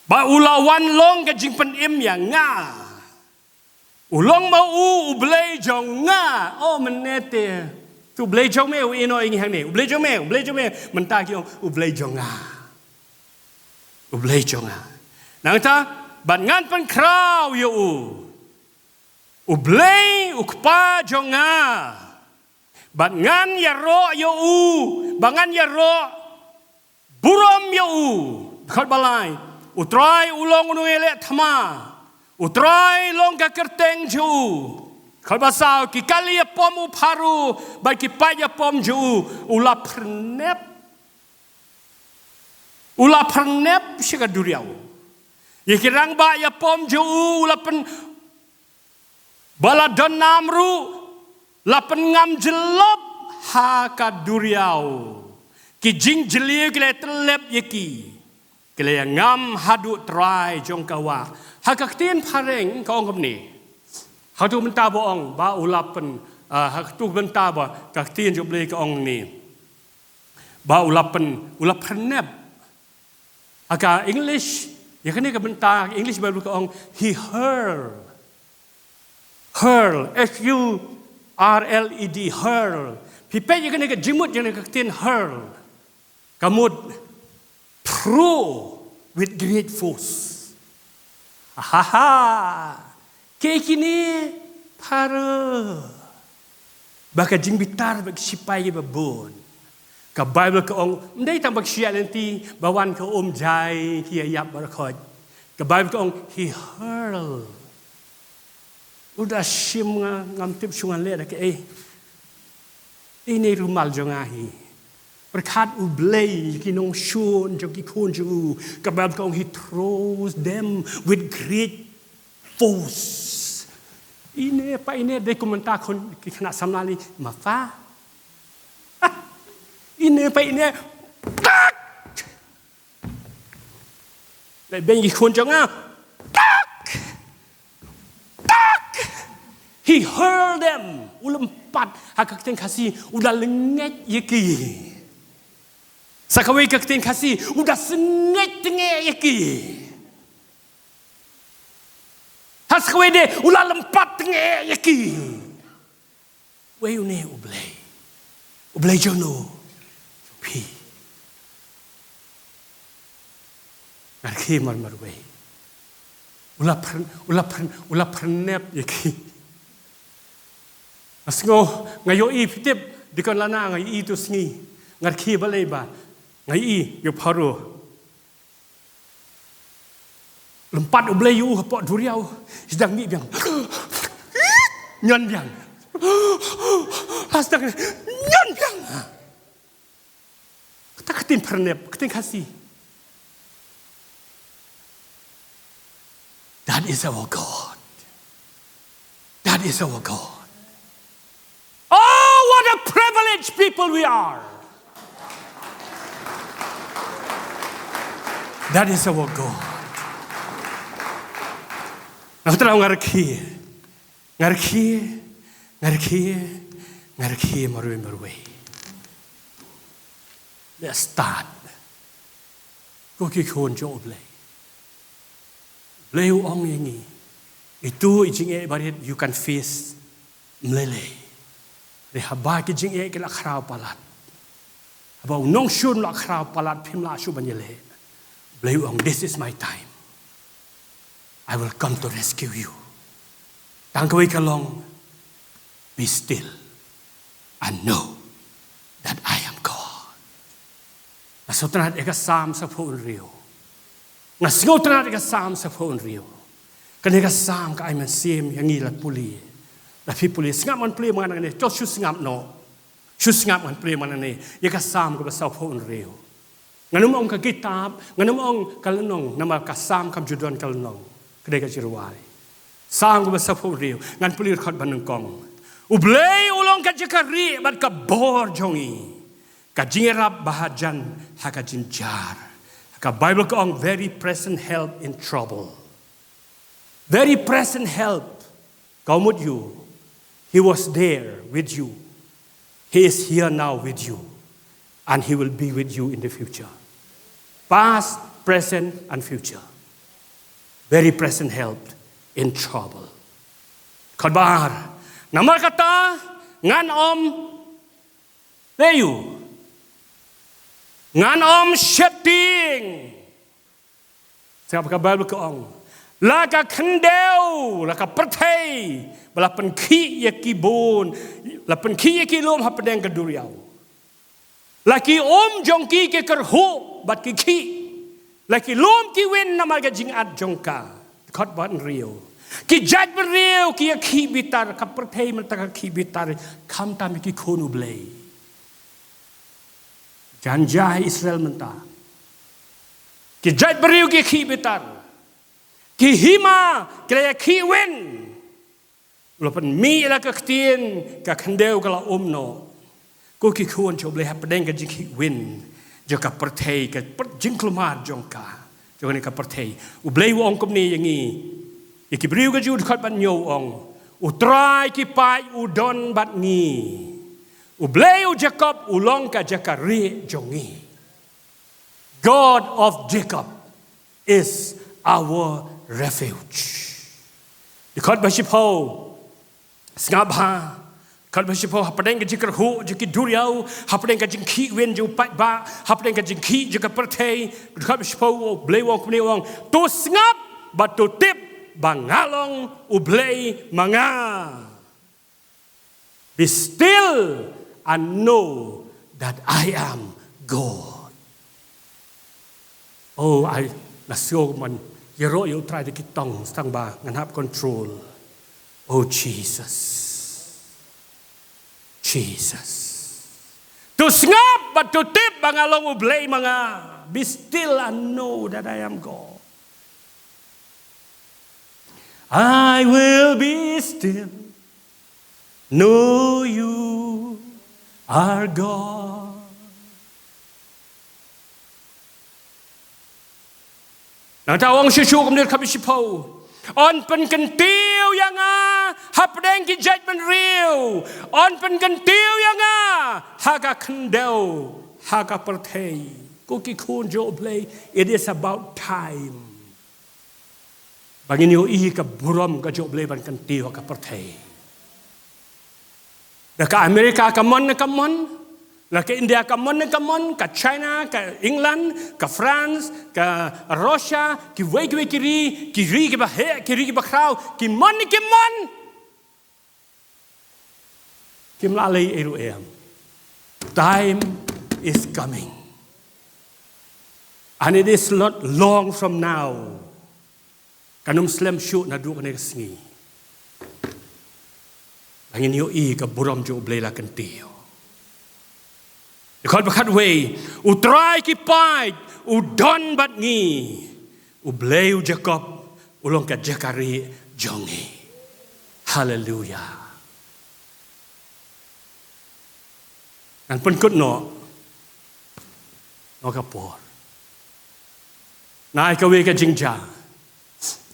ba ulawan long ka jingpen im ya nga ulong mau ublay jong nga menete tu ublay jong me ino ing hang ni ublay jong me mentah ki ublay jong nga nang ta ban ngan pen kraw yo ublay ukpa jong nga ban ngan ya ro yo bangan ya ro burom yo khot balai utrai ulong unu ele thama utrai long ka kerteng ju kalbasau ki kalia pom paru bagi paya pom ju ula pernep sika duriau yikirang ba ya pom ju ula pen bala don namru la pen ngam jelop ha ka duriau ki jing jeliu ki le telep yiki ki le ngam hadu Trai jong kawa hakaktin pareng ka ong ni hatu menta boong ba ulapen hatu menta ba kaktin job le ka ong ni ba ulapen neb aka English ya kene ka menta English Bible ka ong he hurl HURLED hurl pipe ya kene ka jimut ya kaktin hurl kamut throw with great force kayak ini para baka jing bitar bak sipai babon Ka Bible ka ong ndai tambak sia nanti bawan ka jai ki ayap barakot. Ka Bible ka ong he hurl. Udah sim ngam tip sungan le ke ini rumal jongahi. Berkat ublay ki nong shun jong ki kun ju. Ka Bible ka ong he throws them with great force. Ini de komentar kon ki kena samnali mafa. Ini tak. Lại bên gì khôn chẳng á. Tak. He heard them. Ulam pat Sheptieng Khasi udah lengket yeki. Sakawai Sheptieng Khasi udah sengit tengek yeki. Haskawai de udah lempat tengek yeki. Wei une ublay. Ublay jono. Pi. Ngarki marway. Ula pernep yaki. Asngo ngayo I pitip dikon lana ngai I tu sngi. Ngarki balai ba. Ngai I yo paru. Lempat ublay yu hapok duriau. Sedang ngi biang. Nyon biang. Hasdang nyon biang. Ketin pernep, ketin Khasi. That is our God. That is our God. Oh, what a privileged people we are. That is our God. Now, kita ngarki marui. Let's start. Ko ki khon jo blay. Blay ong yengi. Itu jing barit you can face mlele. Re haba ki jing ke la khrau palat. Haba nong shun la khrau palat phim la shu banyele. Blay ong, this is my time. I will come to rescue you. Tang kawai kalong. Be still and know that I am God. Nasotrat eka sam sa phone rio. Nasotrat eka sam sa phone rio. Kaneka sam ka aiman sim yangi la puli. La puli sngap man puli man ne to shu sngap no. Shu sngap man puli man ne eka sam ka sa phone rio. Nganum ong ka kitab, nganum ong kalenong nama ka sam kam judon kalenong. Kadeka jirwai. Sam ka sa phone rio ngan puli khot banung kong. Ublay ulong ka jekari bat ka bor jongi. Kajingerap bahajan hakajinjar. Ka Bible ko ang very present help in trouble. Very present help. Kaumut you. He was there with you. He is here now with you. And He will be with you in the future. Past, present, and future. Very present help in trouble. Kadbar. Namar kata ngan om leyu. Ngan Sheptieng. Siapa ka Bible ko ong. Laka kendeu, laka pertai, bala penki yaki bon, la penki yaki lom hapadeng ke duriau. Laki jongki ke Chruch bat ki. Laki lom ki win nama ka jingat jongka. Kot bat rio. Ki jat rio ki yaki bitar ka pertai mentaka ki bitar kam tam ki konu blay. Janjai Israel mentah. Ki jat beriu ki khi betar. Ki hima kaya ki win. Lopan mi la ka ktien ka khandeu kala no. Ko ki khon chob le hapdeng ka jiki win. Jo ka perthei ka jingklumar jongka. Jo ni ka perthei. U blei wong kom ni yangi. Ki beriu ka jud khat ban nyo ong. U Trai ki Peit u Dann bat ngi. Ublay Jacob ulong ka Jakari jongi. God of Jacob is our refuge. Dkhar bashipo sngabha khat bashipo hapadeng ka Chruch jiki duriau hapadeng ka jingki wen ju Peit ba hapadeng ka jingki jika perthei dkhar bashipo blay wong kuni wong to sngap but to tip bangalong ublay manga. Be still and know that I am God. Oh, I nasio man yero you try to kitong sang ba ngan have control. Oh Jesus. To ngap but to tip bangalong ublay mga, be still and know that I am God. I will be still, know you are God. Nang tawang syusyu kemudian kami sipau. On pen kentiu yang hap deng ki judgment real. On pen kentiu yang haga kendau, haga pertei. Kuki kun jo play. It is about time. Bagi niyo ka buram ka jo play ban kentiu ka pertei. Ka Amerika ka mon, ka India ka mon, ka China, ka England, ka France, ka Russia, ki wei kiri ki ba he, kiri ki ba krau, ki mon. Ki mlalay eru em. Time is coming. And it is not long from now. Kanum slam shoot na du kanay kasingi. Angin niyo ka buram jo blay la kantiyo. Because bakat way, u Trai ki Peit, u Dann bat ngi, u blay u Jacob, ulong ka Jakari jongi. Hallelujah. Ang penkut no kapor. Nai kawe ka jingja,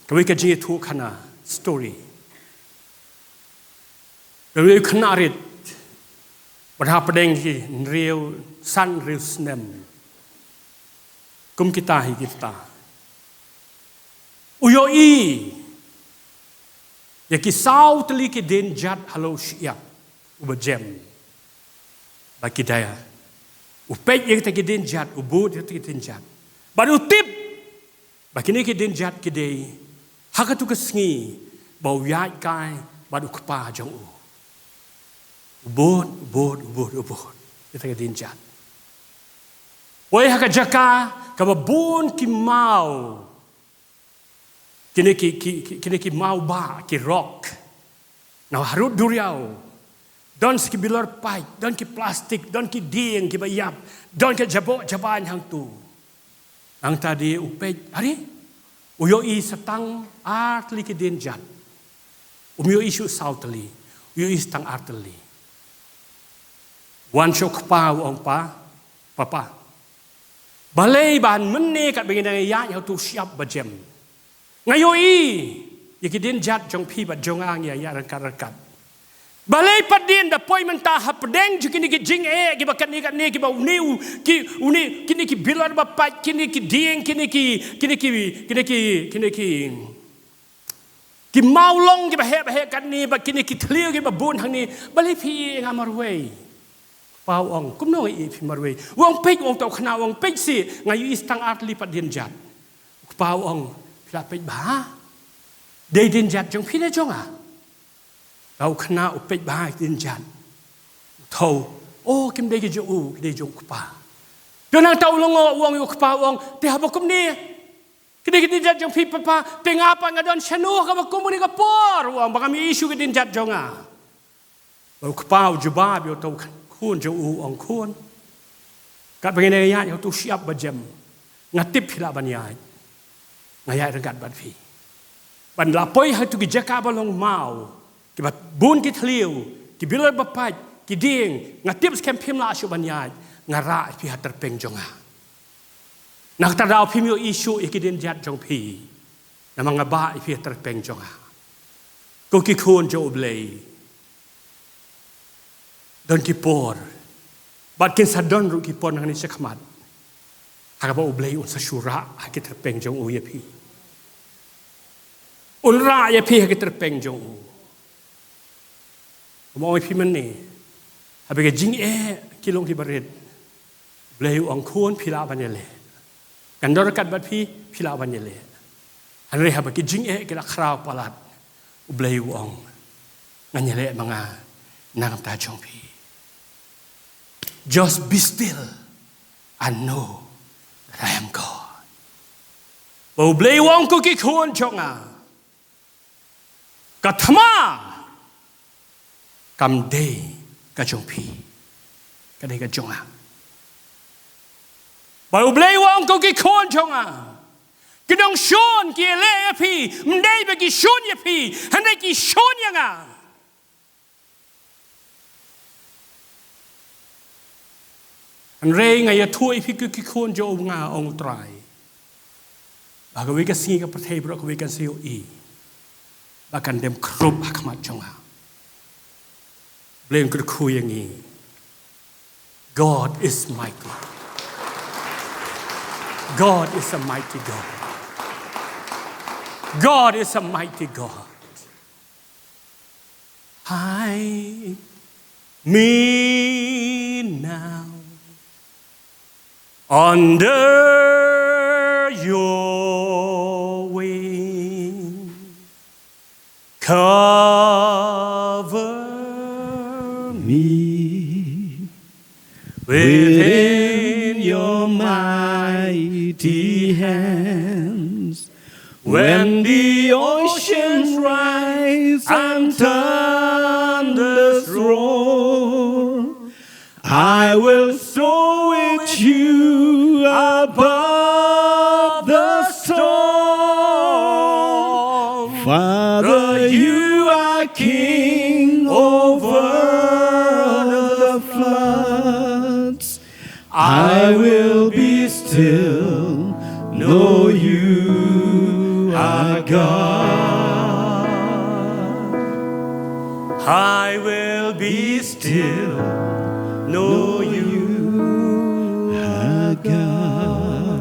kawe ka jingi tu kana story. Kawe kanarit. Berapa dengki real san real snem. Kum kita higita. Uyoi. Ya kisau teli ki denjat halo siap ubajem. Bagi daya. Upet yang kita ki denjat ubud yang kita denjat. Baru tip. Bagi ni ki denjat ki dei. Hakatu kesengi bau yai kai baru kepa jong u. Ubod. Kita kena dinjat. Wai haka jaka kababun ki mau. Kini ki mau ba ki rock. Now harut duriau. Don ki bilor Peit, don ki plastik, don ki dieng ki bayap, don ki jabok jaban hang tu. Ang tadi upej, hari uyoi setang artli ki dinjat. Umyo isu sautli, uyoi setang artli. Wan syok pa ong papa. Balay ban mene kat bagi nang ya yang tu siap bajem. Ngayoi yakidin jat jong pi bat jong ang ya rekat. Balay padin da poi menta hapdeng jukini ki jing ki bakat ni kat ni ki ba uniu ki uni kini ki bilar ba pat kini ki dieng kini ki maulong ki ba he kat ni ba kini ki tliu ki ba bun hang ni balay pi ngamar wei. Pau ong kumno pi marway wong pek wong tau khna wong pek si ngayu istang atli pat din jat pau ong pla pek ba dei din jat jong phi na jong tau khna u pek ba din jat thau o kim dei ki jo u dei jong pa do nang tau longo wong yu pa wong te ha ba kum ni ki din jat jong phi pa te ngapa ngadon shanu ka ba kum ni ka por wong ba kami issue ki din jat jong ba pa jubab yo tau kun jo u ong kun kat bagi ya yang tu siap bajem ngatip hila banyai ngaya dekat bat phi ban lapoi ha tu ki jaka balong mau ki bat bun ki thliu ki bilor bapat ki ding ngatip skem phim la shu banyai ngara phi ha terpeng jonga nak tadau phim yo isu ikidin jat jong phi namang ba phi terpeng jonga ko ki kun jo blei Don kipor, bat kin sadon ru kipor nang ni sekmat. Haka ba ublay un sa syura hakit terpeng jong u yapi. Unra yapi hakit terpeng jong u. Mo yapi man ni. Habis jing kilong ki barit. Ublay u ang kun pila banyele. Kandor kat bat pila banyele. Anre habis jing kila kraw palat. Ublay u ang nganyele mga nang ta jong pi. Just be still and know that I am God. Bầu blei wong ko ki khôn chong à. Ka thama cầm đề ka chong pi. Ka đề ka chong à. Bầu blei wong ko ki khôn chong à. Cái đông shôn kia lệ pi, mday ba ki shôn ya pi, han đây ki shôn yang à. Anh rê ngày thui phi cứ khôn cho ông Nga ông Trai. Bà cái cái sinh cáiประเทศเราcái cái siêu ý. Bà cần đem Chruch hắc mặt trong à. Lên cái khui yang ý. God is mighty. God is a mighty God. God is a mighty God. Hide me now under your wing, cover me within your mighty hands. When the oceans rise and thunders roar, I will soar with you above the storm. Father, you are king over the floods. I will be still, know you are God. I will be still, know you are God.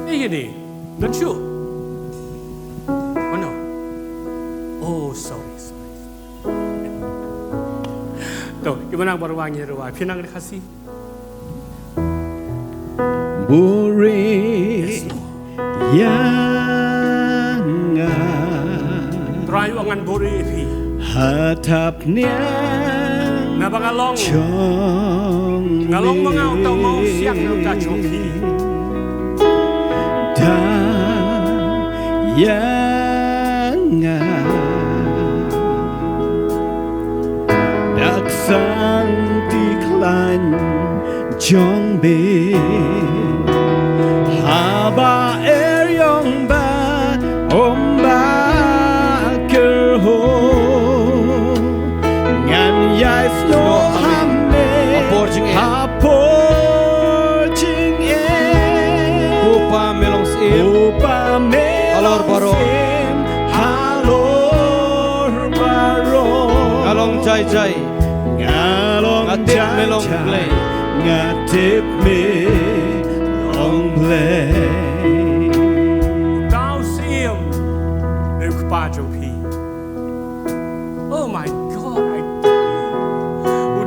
Hey, ini, don't you? Oh no. Oh, sorry. Tuh, gimana berwangi ruang? Pinang Khasi. Buri yang Trai wangan buri pi. Hatapnya. Napa ngalong? Ngalong mengau tau mau siang nau tak copi. Dan yang sang tiklan jong be haba yong ba kerho ngan yai snow hamme haporjing upa melong alor baro along jai ngatip melong play ngatip melong play tao sim đều ba trong khi oh my God I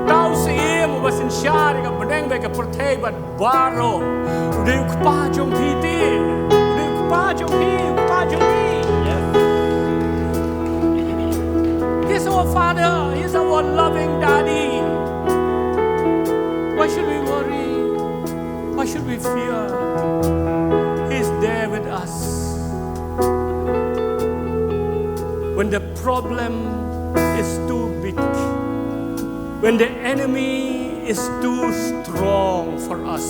tao sim một sinh shariกับประเด็นไปกับประเทศบัดบาโรđều ba trong khi ti đều ba trong khi He's our Father. He's our loving Daddy. Why should we worry? Why should we fear? He's there with us. When the problem is too big, when the enemy is too strong for us,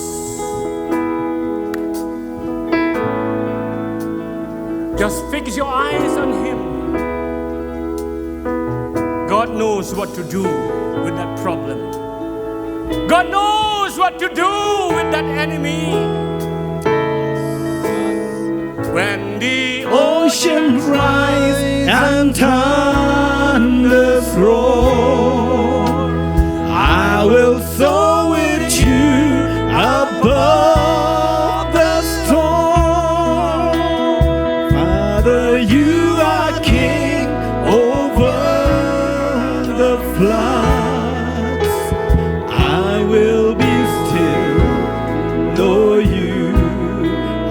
just fix your eyes on Him. God knows what to do with that problem. God knows what to do with that enemy. When the ocean rise and thunders roar, I will soar with you above the storm. Father, you are King over the floods. I will be still, know you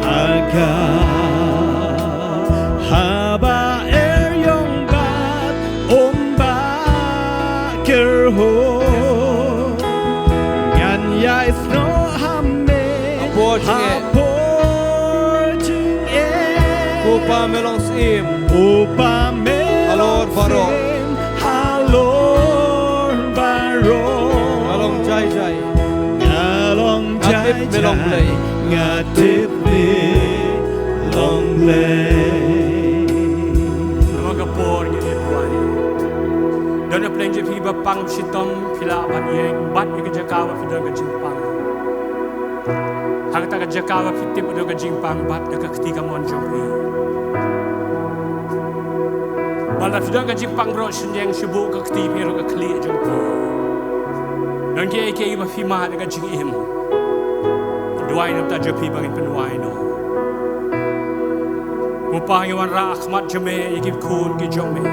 are God. Haba yong bat im Upame Halor baro Halor baro Along jai jai Ngalong jai Ngatip melong play Ngatip me long play Nama kapor ni tuai. Dan apa yang jadi bapang sitom pila ban yang bat yang jakawa pidang kejimpang. Hak tak jakawa pitip pidang kejimpang bat dekat ketika monjong. Bala pidang kejimpang bro senjang sebu ke ketika biro ke kli jongpi. Dan kia kia iba fima dekat jingim. Dua ini tak jadi bangin penuai no. Upah yang warna akhmat jeme ikip kun ki jome.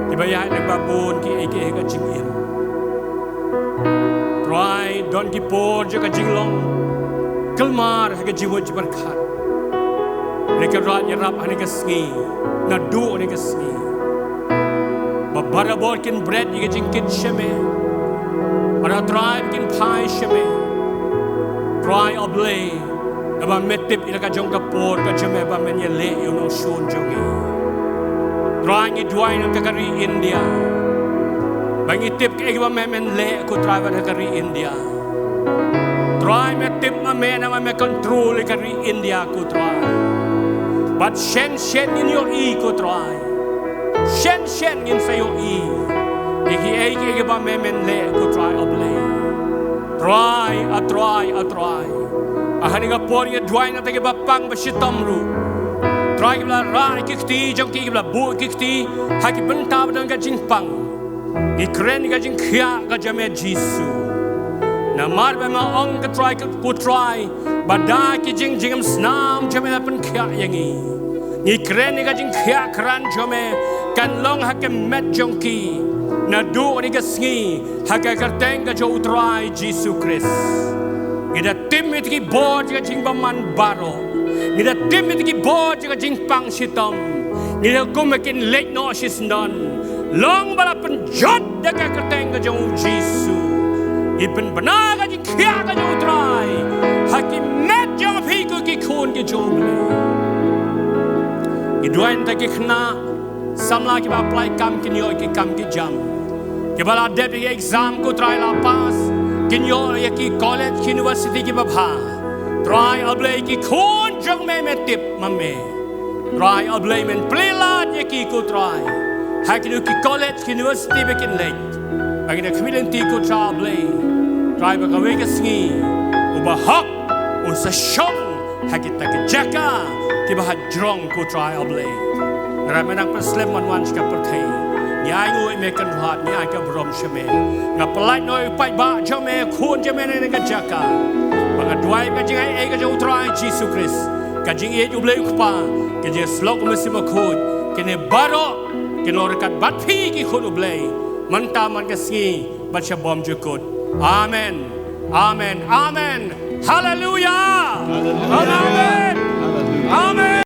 Dibayar lek babun ki ike ka jingim. Trai don ki por je ka jinglong. Kelmar ka jiwo berkat. Mereka rat nyerap ane ka sengi. Nadu ane ka sengi. Babara bor kin bread ike jingkit sheme. Para trai kin pai sheme. Trai oblay. Aba metip ila ka jong kapor ka jeme ba men yele yo no shon jongi. Trai ni duai no kari India. Bangi tip ke ba men le ko trai ba kari India. Trai metip ma men me control kari India ko trai. But shen in your e ko trai. Shen in sa your e. Iki ba men le ko trai oblay. Try. Ahani ka por ye duai na tege bapang basitom ru. Try kibla ra kikti jong ki kibla bu kikti haki benta badang ka jingpang. Ikren ka jing khia ka jame Jisu. Na mar ba ma ong ka try ka pu try badai ki jingam snam jame la pen khia yangi. Ikren ka jing khia kran jame kan long hake met jong ki. Na du ni ka sngi hake karteng ka jo try Jisu Christ. Ida timit ki bod ka jing baman baro. Ida timit ki bod ka jing pang sitom. Ida kumakin late no sis non. Long bala pen jot da ka kateng ka jong Jisu. Iben bana ka jing kya ka jong try. Haki met jong piku ki kun ki jong le. Idwain ta ki khna samla ki ba apply kam ki nyo ki kam ki jam. Ki bala deb ki exam ko try la pass. Kinyo yaki college university ki babha. Try ablay ki khon jong me tip mame. Try ablay men playlat yaki ko try. Hakinu ki college university bekin late. Bagina community ko try ablay. Try ba kawe ka sngi. Uba hak o sa shong hakita ki jaka ki bah drong ko try ablay. Ramenang perslem man ka perthai. Nyai ngui mekan hat nyai ka brom sheme ngapalai noi pai ba jome khun jeme ne ka jaka banga duai ka jingai e ka jo trai Jisu Christ ka jing e uble ukpa ke je slok mesima khut ke ne baro ke no rekat bat phi ki khut uble manta man ka ski bat shabom jukut amen hallelujah amen